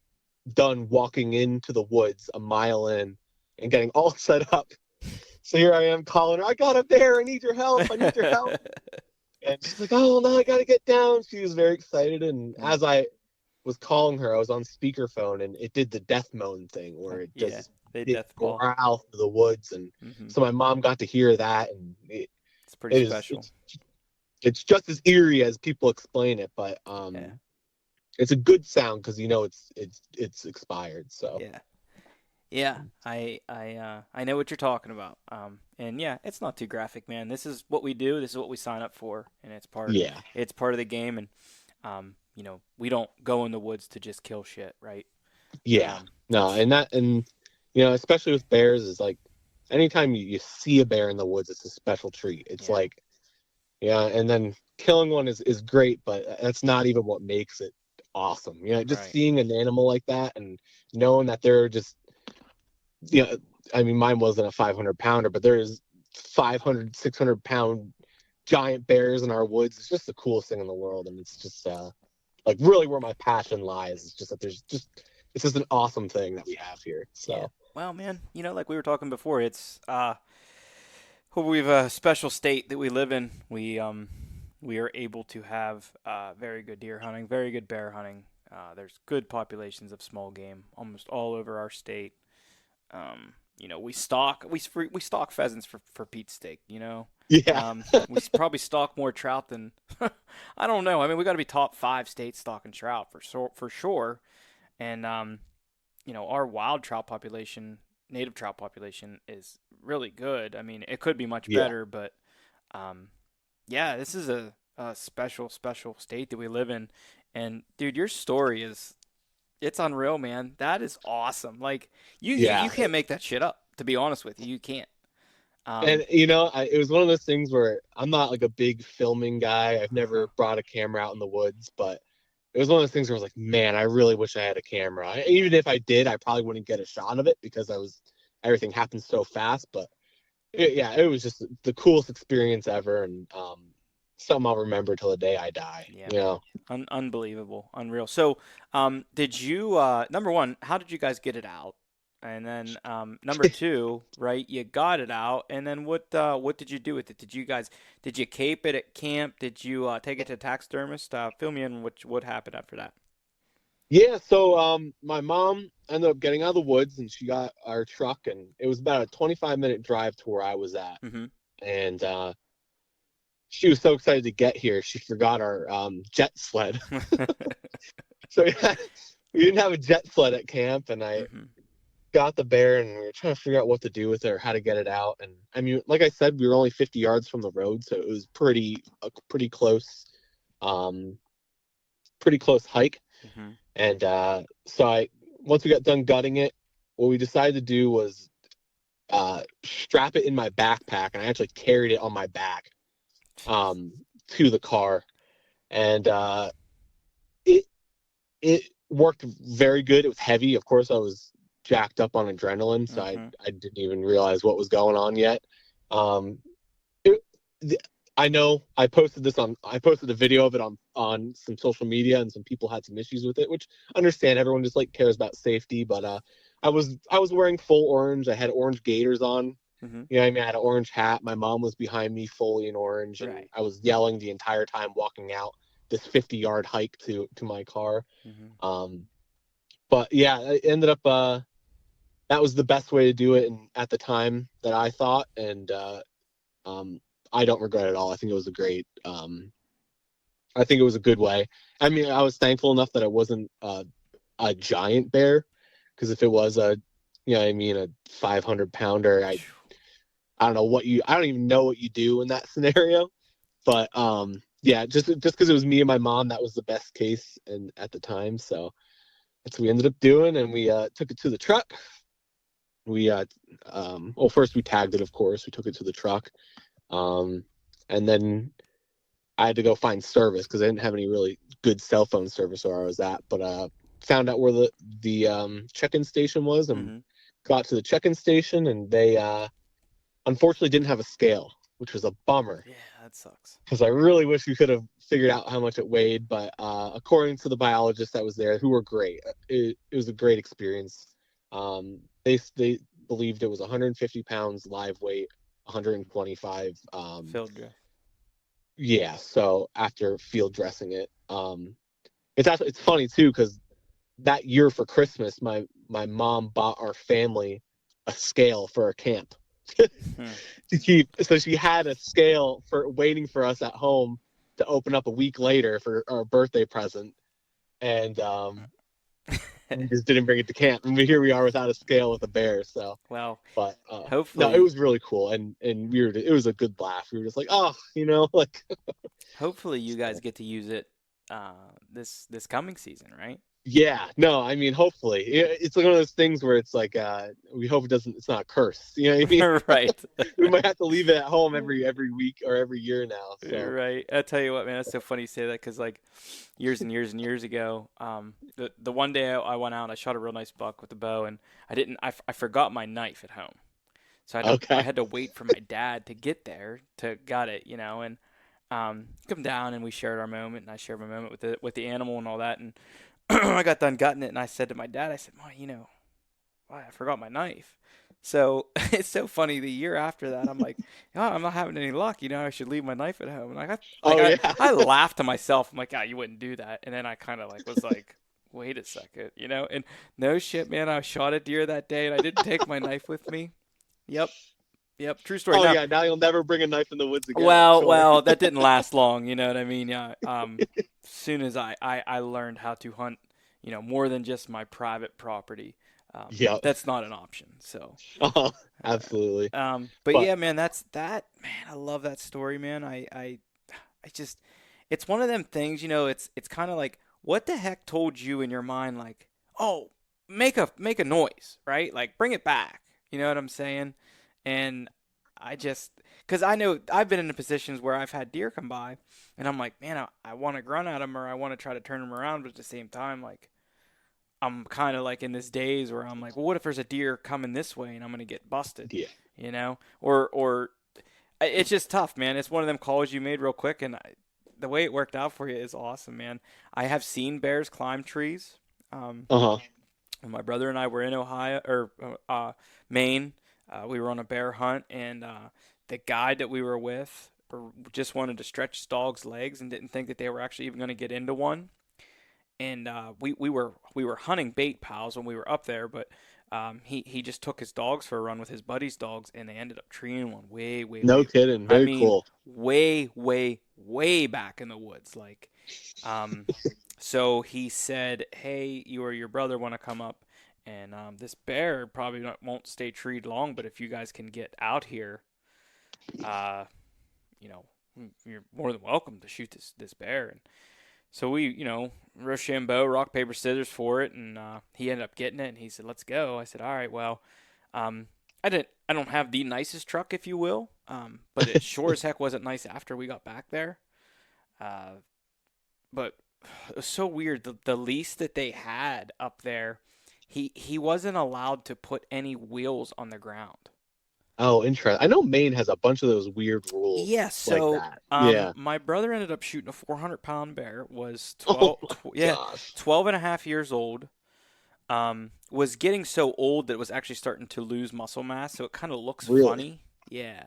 done walking into the woods a mile in and getting all set up. So here I am calling her, I got a bear, I need your help, I need your help. And she's like, oh no, I gotta get down. She was very excited, and as I was calling her, I was on speakerphone, and it did the death moan thing where it just growl through the woods, and so my mom got to hear that, and it's pretty special. It's just as eerie as people explain it, but it's a good sound because you know it's expired. So yeah, I know what you're talking about. And yeah, it's not too graphic, man. This is what we do. This is what we sign up for, and it's part of the game. And you know, we don't go in the woods to just kill shit, right? Yeah, no, and you know, especially with bears, is like anytime you see a bear in the woods, it's a special treat. It's like, and then killing one is great, but that's not even what makes it awesome. You know, just seeing an animal like that and knowing that they're just, you know, I mean, mine wasn't a 500-pounder, but there's 500, 600-pound giant bears in our woods. It's just the coolest thing in the world, and it's just like really where my passion lies. It's just that it's just an awesome thing that we have here. So well, man, you know, like we were talking before, it's we've a special state that we live in. We are able to have very good deer hunting, very good bear hunting. There's good populations of small game almost all over our state. You know, we stock pheasants for Pete's sake, you know. Yeah. We probably stock more trout than I don't know. I mean, we got to be top 5 states stocking trout for sure. And you know, our wild trout population, native trout population is really good. I mean, it could be much better, but yeah, this is a special state that we live in. And dude, your story it's unreal, man. That is awesome. Like you can't make that shit up, to be honest with you. You can't. And you know, it was one of those things where I'm not like a big filming guy. I've never brought a camera out in the woods, but it was one of those things where I was like, man, I really wish I had a camera. Even if I did, I probably wouldn't get a shot of it because everything happened so fast. But it was just the coolest experience ever, and something I'll remember till the day I die. Yeah, you know, unbelievable, unreal. So, did you number one, how did you guys get it out? And then number 2, right? You got it out, and then what did you do with it? Did you cape it at camp? Did you take it to taxidermist? Fill me in what happened after that. Yeah, so my mom ended up getting out of the woods, and she got our truck, and it was about a 25-minute drive to where I was at. And she was so excited to get here, she forgot our jet sled. So we didn't have a jet sled at camp, and I got the bear, and we were trying to figure out what to do with it or how to get it out. And I mean, like I said, we were only 50 yards from the road, so it was pretty close hike. And so once we got done gutting it, what we decided to do was strap it in my backpack, and I actually carried it on my back to the car. And it worked very good. It was heavy. Of course, I was jacked up on adrenaline, so I didn't even realize what was going on yet. Um, it, I know I posted the video of it on some social media, and some people had some issues with it, which I understand. Everyone just like cares about safety, but I was wearing full orange. I had orange gaiters on. You know what I mean? I had an orange hat. My mom was behind me fully in orange, and Right. I was yelling the entire time walking out this 50-yard hike to my car. But yeah, it ended up that was the best way to do it, and at the time that I thought, and I don't regret it at all. I think it was I think it was a good way. I mean, I was thankful enough that it wasn't a giant bear, because if it was a 500-pounder, I don't even know what you do in that scenario. But yeah, just because it was me and my mom, that was the best case and at the time. So that's what we ended up doing, and we took it to the truck. We well, first we tagged it, of course. We took it to the truck, and then I had to go find service because I didn't have any really good cell phone service where I was at. But found out where the check-in station was, and got to the check-in station, and they unfortunately didn't have a scale, which was a bummer. Yeah, that sucks. Because I really wish we could have figured out how much it weighed. But according to the biologist that was there, who were great, it was a great experience. They believed it was 150 pounds live weight, 125 Field. Yeah, so after field dressing it, it's funny too, because that year for Christmas, my mom bought our family a scale for a camp to keep. So she had a scale for waiting for us at home to open up a week later for our birthday present, and we just didn't bring it to camp. And here we are without a scale with a bear. So well, but hopefully, no, it was really cool, and it was a good laugh. We were just like, oh, like. Hopefully you guys get to use it this coming season, right? Yeah, no, I mean, hopefully. It's like one of those things where it's like, we hope it's not a curse. You know what I mean? Right. We might have to leave it at home every week or every year now. So. Right. I tell you what, man, that's so funny you say that, because like years and years and years ago, the one day I went out, I shot a real nice buck with a bow, and I forgot my knife at home, so I had to wait for my dad to get there to got it, and come down, and we shared our moment, and I shared my moment with the animal and all that, and I got done gutting it, and I said to my dad, I said, "Mom, I forgot my knife." So it's so funny. The year after that, I'm like, "Oh, I'm not having any luck. I should leave my knife at home." And I laughed to myself. I'm like, "Ah, you wouldn't do that." And then I kind of was like, "Wait a second, And no shit, man. I shot a deer that day, and I didn't take my knife with me. Yep. True story. Oh yeah, now you'll never bring a knife in the woods again. Well, that didn't last long. You know what I mean? Yeah. As soon as I learned how to hunt, more than just my private property. That's not an option. So. Absolutely. But yeah, man, man, I love that story, man. I just, it's one of them things, it's kind of like, what the heck told you in your mind, like, oh, make a noise, right? Like, bring it back. You know what I'm saying? And because I know I've been in positions where I've had deer come by, and I'm like, man, I want to grunt at them, or I want to try to turn them around, but at the same time, like, I'm kind of like in this daze where I'm like, well, what if there's a deer coming this way and I'm going to get busted? Yeah. Or it's just tough, man. It's one of them calls you made real quick, and the way it worked out for you is awesome, man. I have seen bears climb trees. My brother and I were in Ohio or Maine. We were on a bear hunt, and the guide that we were with just wanted to stretch his dog's legs and didn't think that they were actually even going to get into one. And we were hunting bait pals when we were up there, but he just took his dogs for a run with his buddy's dogs, and they ended up treeing one way kidding, very cool. way back in the woods, like. So he said, "Hey, you or your brother want to come up, and this bear probably won't stay treed long, but if you guys can get out here, you're more than welcome to shoot this bear." And so we, Rochambeau, rock, paper, scissors for it, and he ended up getting it, and he said, "Let's go." I said, "All right, well, I don't have the nicest truck, if you will, but it sure as heck wasn't nice after we got back there. But it was so weird. The lease that they had up there, he wasn't allowed to put any wheels on the ground. Oh, interesting. I know Maine has a bunch of those weird Yeah, rules like so that. Yeah. my brother ended up shooting a 400-pound bear, was Oh 12, my yeah, gosh. 12 and a half years old. Was getting so old that it was actually starting to lose muscle mass, so it kind of looks Really? funny. Yeah.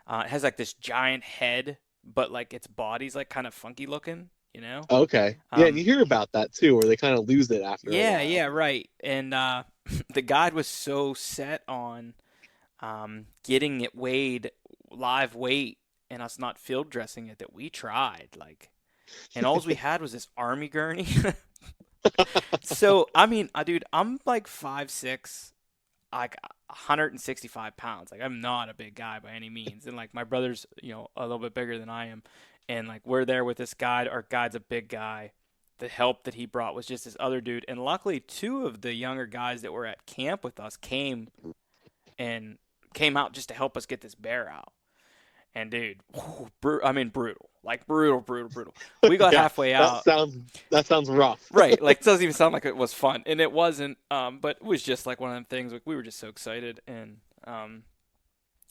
It has like this giant head, but like its body's like kind of funky looking, you know? Okay. Yeah, and Um, you hear about that too, where they kind of lose it after a yeah, while. yeah, right. And the guide was so set on getting it weighed live weight and us not field dressing it that we tried. Like, and all we had was this army gurney. So, I mean, dude, I'm like 5'6", like 165 pounds. Like, I'm not a big guy by any means. And like my brother's, a little bit bigger than I am. And like we're there with this guide. Our guide's a big guy. The help that he brought was just this other dude. And luckily, two of the younger guys that were at camp with us and came out just to help us get this bear out. And dude, I mean, brutal. Like brutal, brutal, brutal. We got Yeah, halfway that out. sounds rough. Right, like it doesn't even sound like it was fun, and it wasn't. But it was just like one of them things. Like we were just so excited, and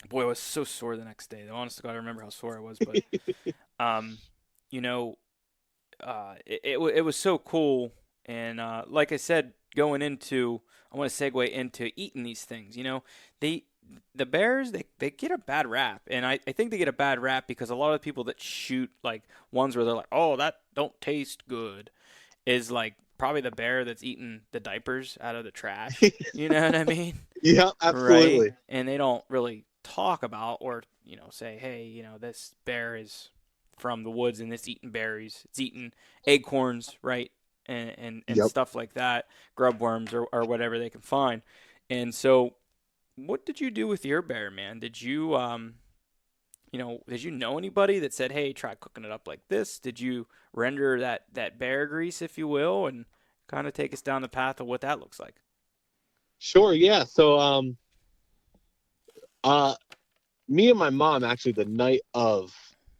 boy, I was so sore the next day. Honest to God, I remember how sore I was. But um, you know, it was so cool, and like I said, I want to segue into eating these things. They the bears they get a bad rap, and I think they get a bad rap because a lot of people that shoot like ones where they're like, oh, that don't taste good, is like probably the bear that's eating the diapers out of the trash. You know what I mean? Yeah, Right. absolutely. And they don't really talk about or say, hey, this bear is from the woods and it's eating berries, it's eating acorns, right? And Yep. stuff like that, grub worms or whatever they can find. And so what did you do with your bear, man? Did you know anybody that said, "Hey, try cooking it up like this"? Did you render that bear grease, if you will, and kind of take us down the path of what that looks like? Sure, yeah. So uh me and my mom actually the night of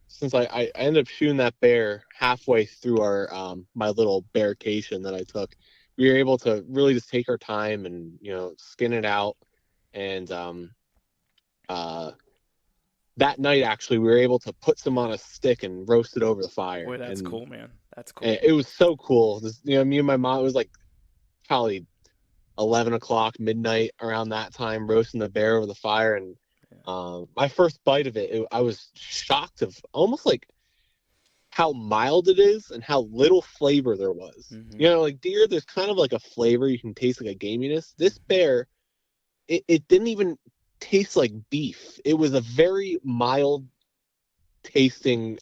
since I ended up shooting that bear halfway through our my little bearcation that I took, we were able to really just take our time and skin it out and uh that night actually we were able to put some on a stick and roast it over the fire Boy, that's and cool, man. That's and cool. it was so cool. Me and my mom, it was like probably 11 o'clock, midnight around that time, roasting the bear over the fire. And Yeah. my first bite of I was shocked of almost like how mild it is and how little flavor there was. Mm-hmm. Like deer, there's kind of like a flavor. You can taste like a gaminess. This Mm-hmm. bear, it didn't even taste like beef. It was a very mild tasting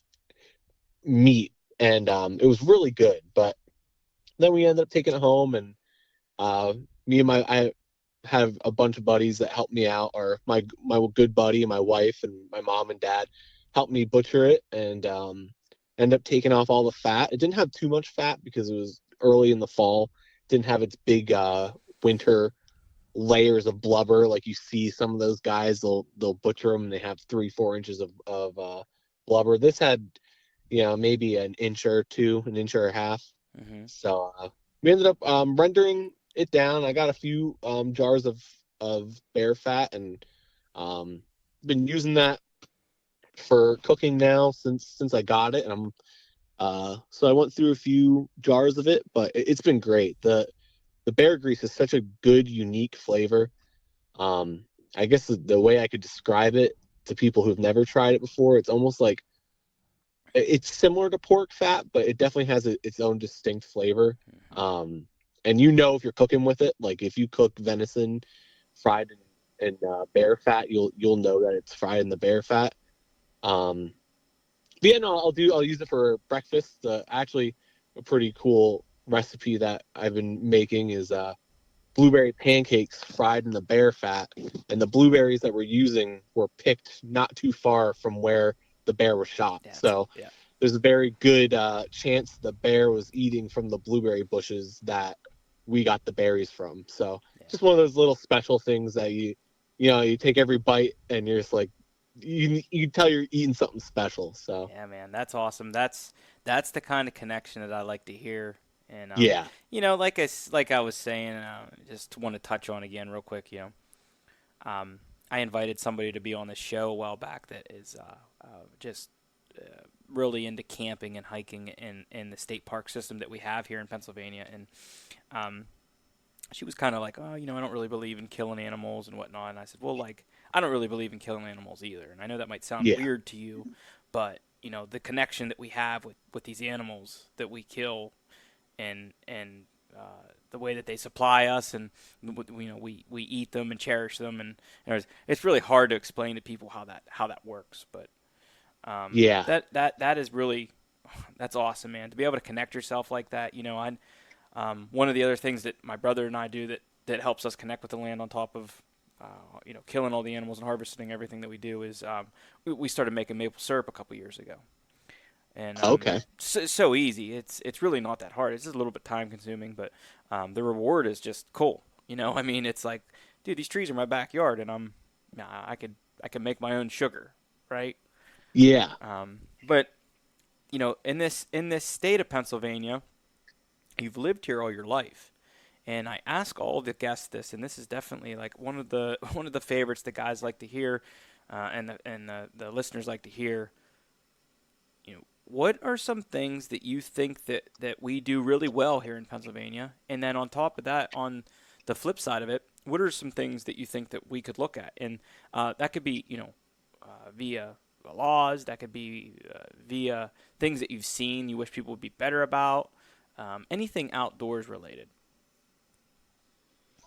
meat. And it was really good. But then we ended up taking it home and Uh, I have a bunch of buddies that helped me out, or my good buddy, my wife, and my mom and dad helped me butcher it and end up taking off all the fat. It didn't have too much fat because it was early in the fall. It didn't have its big winter layers of blubber like you see some of those guys. They'll butcher them and they have 3-4 inches of blubber. This had maybe an inch or two, an inch or a half. Mm-hmm. So we ended up rendering it down. I got a few jars of bear fat and been using that for cooking now since I got it. And so I went through a few jars of it, but it's been great. The bear grease is such a good, unique flavor. Um, I guess the way I could describe it to people who've never tried it before, it's almost like it's similar to pork fat, but it definitely has its own distinct flavor. And if you're cooking with it, like if you cook venison fried in bear fat, you'll know that it's fried in the bear fat. But yeah, no, I'll use it for breakfast. Actually, a pretty cool recipe that I've been making is blueberry pancakes fried in the bear fat, and the blueberries that we're using were picked not too far from where the bear was shot. So Yeah. there's a very good chance the bear was eating from the blueberry bushes that we got the berries from. So Yeah. just one of those little special things that you take every bite and you're just like, you tell you're eating something special. So Yeah, man, that's awesome. That's the kind of connection that I like to hear. And yeah. like I was saying, just want to touch on again real quick. I invited somebody to be on the show a while back that is just really into camping and hiking in the state park system that we have here in Pennsylvania. And she was kind of like, oh, I don't really believe in killing animals and whatnot. And I said, well, like, I don't really believe in killing animals either. And I know that might sound Yeah. weird to you, but the connection that we have with these animals that we kill, and the way that they supply us, and we eat them and cherish them, and it's really hard to explain to people how that works. But Yeah. that is really, that's awesome, man, to be able to connect yourself like that. One of the other things that my brother and I do that helps us connect with the land on top of killing all the animals and harvesting everything that we do is we started making maple syrup a couple years ago. And Okay. so easy. It's really not that hard. It's just a little bit time consuming, but the reward is just cool. I mean, it's like, dude, these trees are my backyard, and I could make my own sugar, right? Yeah. But in this state of Pennsylvania, you've lived here all your life, and I ask all the guests this, and this is definitely like one of the favorites that guys like to hear, and the listeners like to hear. What are some things that you think that we do really well here in Pennsylvania? And then on top of that, on the flip side of it, what are some things that you think that we could look at? And that could be, via laws. That could be via things that you've seen you wish people would be better about. Anything outdoors related.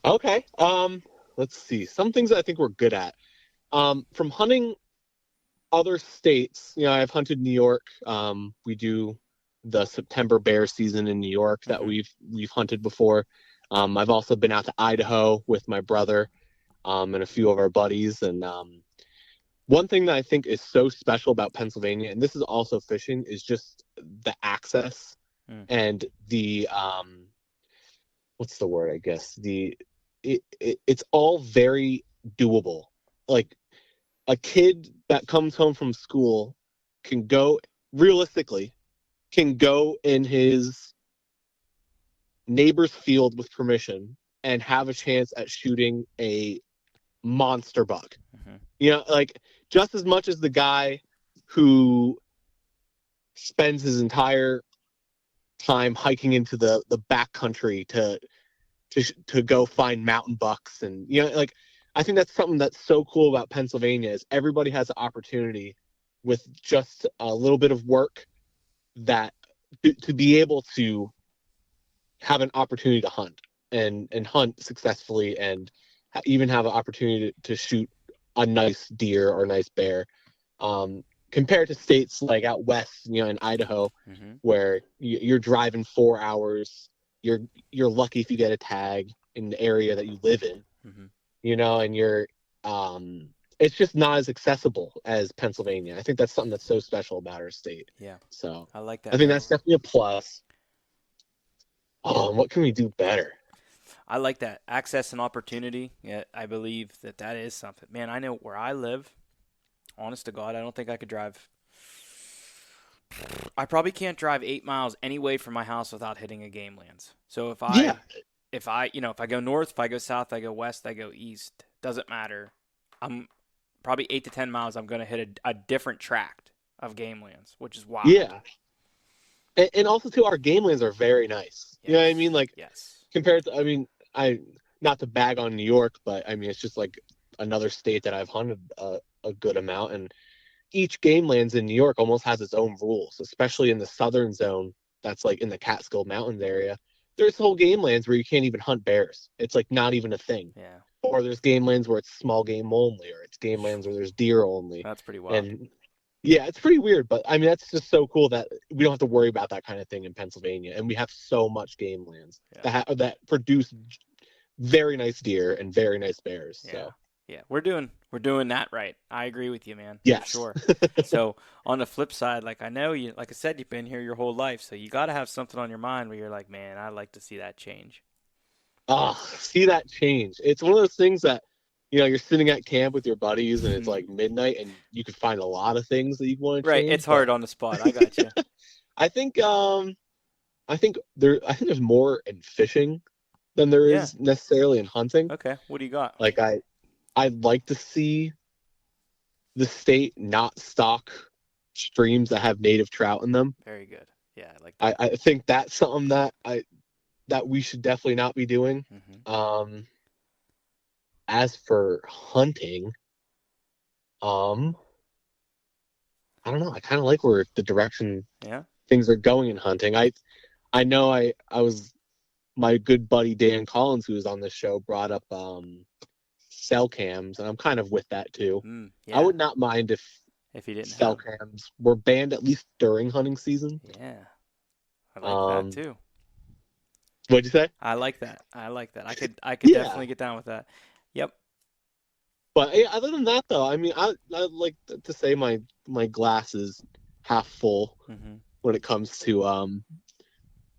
Okay. Let's see. Some things I think we're good at. From hunting other states, I've hunted New York. We do the September bear season in New York that we've hunted before. I've also been out to Idaho with my brother, and a few of our buddies. And one thing that I think is so special about Pennsylvania, and this is also fishing, is just the access and the what's the word? I guess it's all very doable. Like, a kid that comes home from school can go in his neighbor's field with permission and have a chance at shooting a monster buck. Like, just as much as the guy who spends his entire time hiking into the backcountry to go find mountain bucks. And like, I think that's something that's so cool about Pennsylvania is everybody has an opportunity with just a little bit of work that to be able to have an opportunity to hunt and hunt successfully, and even have an opportunity to shoot a nice deer or a nice bear, compared to states like out west, in Idaho, where you're driving 4 hours. You're lucky if you get a tag in the area that you live in. And you're it's just not as accessible as Pennsylvania. I think that's something that's so special about our state. Yeah. So I like that. I think that's definitely a plus. What can we do better? I like that. Access and opportunity. Yeah, I believe that is something. Man, I know where I live, honest to God, I don't think I could drive. I probably can't drive 8 miles any way from my house without hitting a game lands. So if I go north, if I go south, if I go west, I go east, doesn't matter. I'm probably 8 to 10 miles. I'm going to hit a different tract of game lands, which is wild. Yeah. And also too, our game lands are very nice. Yes. You know what I mean? Like, yes. Compared to, not to bag on New York, but it's just like another state that I've hunted a good amount. And each game lands in New York almost has its own rules, especially in the southern zone. That's like in the Catskill Mountains area. There's whole game lands where you can't even hunt bears. It's like not even a thing. Yeah. Or there's game lands where it's small game only, or it's game lands where there's deer only. That's pretty wild. And yeah, it's pretty weird, but that's just so cool that we don't have to worry about that kind of thing in Pennsylvania, and we have so much game lands that produce very nice deer and very nice bears. Yeah. So yeah, we're doing that right. I agree with you, man. Yes. For sure. So on the flip side, like I know you, like I said, you've been here your whole life, so you got to have something on your mind where you're like, man, I'd like to see that change. See that change. It's one of those things that you're sitting at camp with your buddies and it's Mhm. like midnight and you could find a lot of things that you want to Right. change. It's But hard on the spot. I got you. I think there's more in fishing than there Yeah. is necessarily in hunting. Okay. What do you got? Like I'd like to see the state not stock streams that have native trout in them. Very good. Yeah, I like I, that. I think that's something that we should definitely not be doing. Hmm. As for hunting, um, I don't know. I kind of like where the direction Yeah. things are going in hunting. I know I was my good buddy Dan Collins, who was on this show, brought up cell cams, and I'm kind of with that too. I Yeah. would not mind If you didn't cell have. cams were banned at least during hunting season. Yeah. I like that Um, too. what'd you say? I like that. I like that. I could Yeah, definitely get down with that. Yep. but yeah, other than that, though, I mean, I like to say my glass is half full Hmm. when it comes to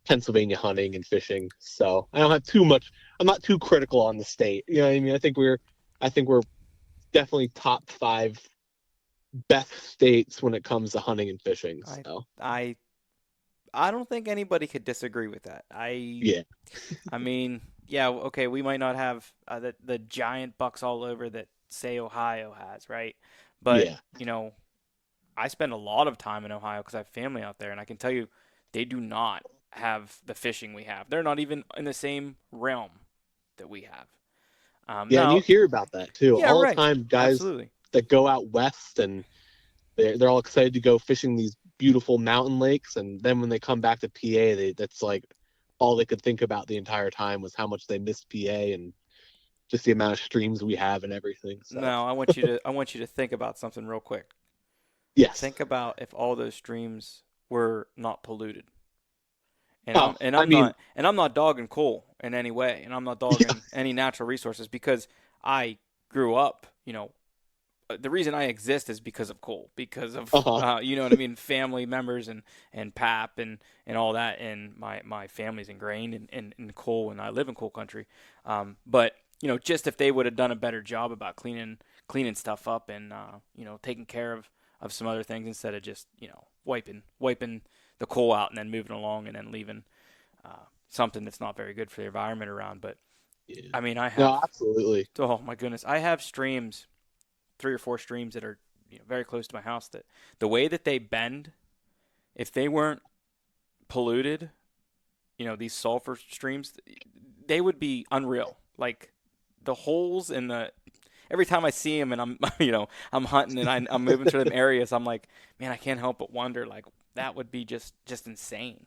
Pennsylvania hunting and fishing. So I don't have too much. I'm not too critical on the state. You know what I mean? I think we're definitely top 5 best states when it comes to hunting and fishing. I So I I don't think anybody could disagree with that. I yeah, I mean, yeah, okay, we might not have the giant bucks all over that say Ohio has, right? But, yeah. I spend a lot of time in Ohio because I have family out there, and I can tell you they do not have the fishing we have. They're not even in the same realm that we have. Yeah, and you Now, hear about that too yeah, all the right. time. Guys Absolutely. that go out west and they're all excited to go fishing these beautiful mountain lakes, and then when they come back to PA, that's like all they could think about the entire time was how much they missed PA and just the amount of streams we have and everything. So Now, I want you to think about something real quick. yes. Think about if all those streams were not polluted. And Oh, I mean, I'm not dogging coal in any way, and I'm not yeah. dogging any natural resources because I grew up, the reason I exist is because of coal, because of Uh-huh. you know what I mean, family members and pap and all that, and my family's ingrained in coal, and I live in coal country. But just if they would have done a better job about cleaning stuff up and taking care of some other things instead of just wiping the coal out and then moving along and then leaving something that's not very good for the environment around. But Yeah. I mean, I have, No, absolutely. oh my goodness, I have streams, 3 or 4 streams that are very close to my house that the way that they bend, if they weren't polluted, these sulfur streams, they would be unreal. Like the holes in the every time I see them and I'm I'm hunting and I'm moving through them areas, I'm like, man, I can't help but wonder like that would be just insane.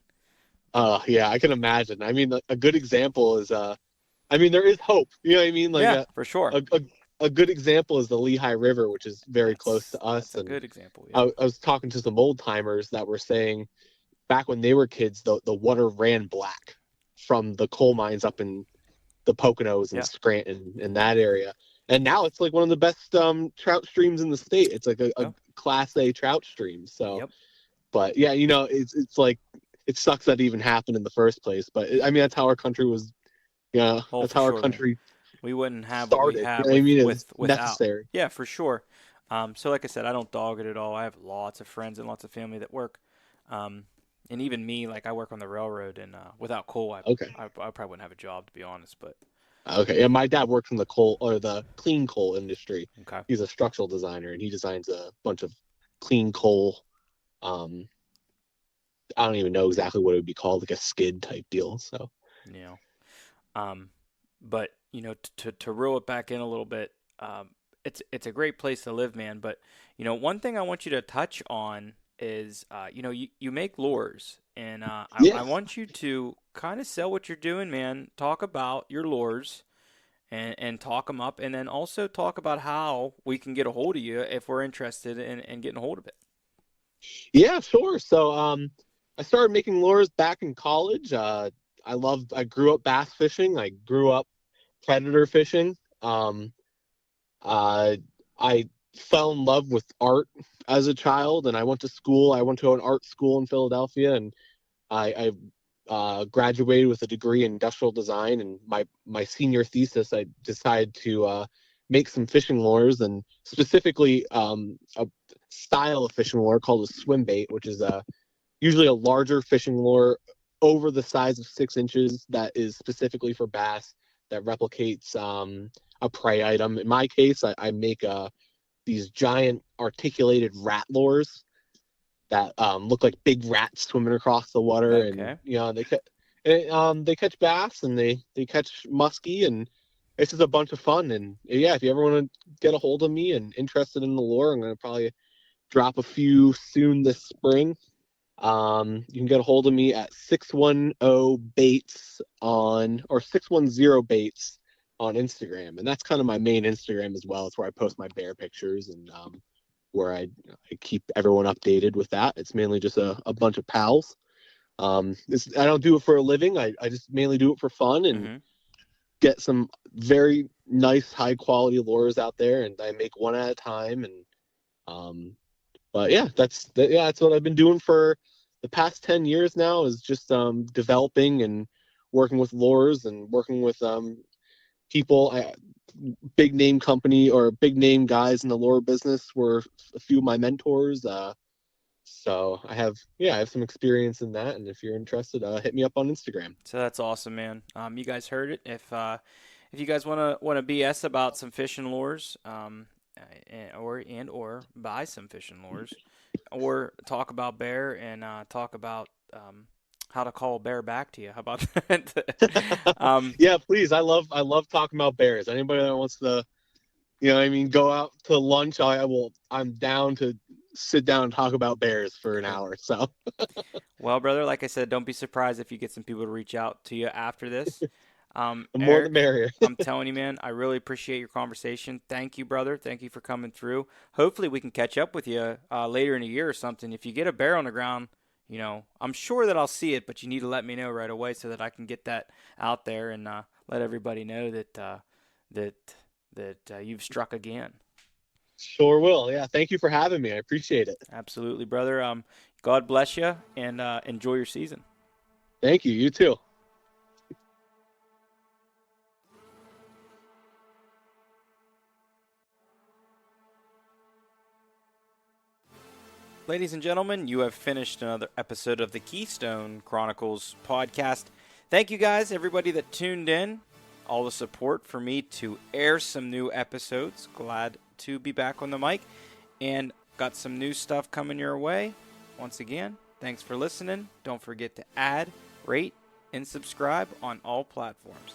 Yeah, I can imagine. I mean, a good example is I mean, there is hope. You know what I mean? Like Yeah, for sure. a, a, a good example is the Lehigh River, which is very close to That's us. a And good example. Yeah. I was talking to some old timers that were saying back when they were kids, the water ran black from the coal mines up in the Poconos and Yeah. Scranton in that area. And now it's like one of the best trout streams in the state. It's like a Yeah. Class A trout stream. So, Yep. but yeah, it's like it sucks that it even happened in the first place. But I mean, that's how our country was. Yeah, Oh, that's for how our sure, man. country We wouldn't have what we started. You have know what I mean? It was without. necessary. Yeah, for sure. So like I said, I don't dog it at all. I have lots of friends and lots of family that work. And even me, like I work on the railroad, and without coal, Okay. I probably wouldn't have a job to be honest. But Okay. Yeah, my dad works in the coal or the clean coal industry. okay. He's a structural designer and he designs a bunch of clean coal. Um, I don't even know exactly what it would be called, like a skid type deal. So You know. But to reel it back in a little bit, it's a great place to live, man. But one thing I want you to touch on is you make lures, and I yeah, want you to kind of sell what you're doing, man. Talk about your lures and talk them up, and then also talk about how we can get a hold of you if we're interested in getting a hold of it. yeah, sure. So I started making lures back in college. I grew up bass fishing. I grew up predator fishing. Uh, I fell in love with art as a child, and I went to school. I went to an art school in Philadelphia, and I graduated with a degree in industrial design. And my senior thesis, I decided to make some fishing lures, and specifically a style of fishing lure called a swim bait, which is usually a larger fishing lure over the size of 6 inches that is specifically for bass, that replicates a prey item. In my case, I make these giant articulated rat lures that look like big rats swimming across the water. Okay. And they catch bass, and they catch muskie, and it's just a bunch of fun. And yeah, if you ever want to get a hold of me and interested in the lure, I'm going to probably drop a few soon this spring. You can get a hold of me at 610 baits or 610 baits on Instagram, and that's kind of my main Instagram as well. It's where I post my bear pictures, and where I keep everyone updated with that. It's mainly just a bunch of pals. I don't do it for a living. I just mainly do it for fun and get some very nice, high quality lures out there, and I make one at a time. And but yeah, that's what I've been doing for the past 10 years now, is just developing and working with lures and working with people. Big name company or big name guys in the lure business were a few of my mentors. So I have some experience in that, and if you're interested, hit me up on Instagram. So that's awesome, man. You guys heard it. If you guys want to BS about some fishing lures, or buy some fishing lures, or talk about bear and talk about how to call a bear back to you. How about that? Yeah, please. I love talking about bears. Anybody that wants to, go out to lunch, I'm down to sit down and talk about bears for an hour. So, well, brother, like I said, don't be surprised if you get some people to reach out to you after this. the more Eric, the merrier. I'm telling you, man, I really appreciate your conversation. Thank you, brother. Thank you for coming through. Hopefully we can catch up with you later in the year or something. If you get a bear on the ground, I'm sure that I'll see it, but you need to let me know right away so that I can get that out there and let everybody know that you've struck again. Sure will. Yeah, thank you for having me. I appreciate it. Absolutely, brother. God bless you, and enjoy your season. Thank you. You too. Ladies and gentlemen, you have finished another episode of the Keystone Chronicles podcast. Thank you guys, everybody that tuned in, all the support for me to air some new episodes. Glad to be back on the mic, and got some new stuff coming your way. Once again, thanks for listening. Don't forget to add, rate, and subscribe on all platforms.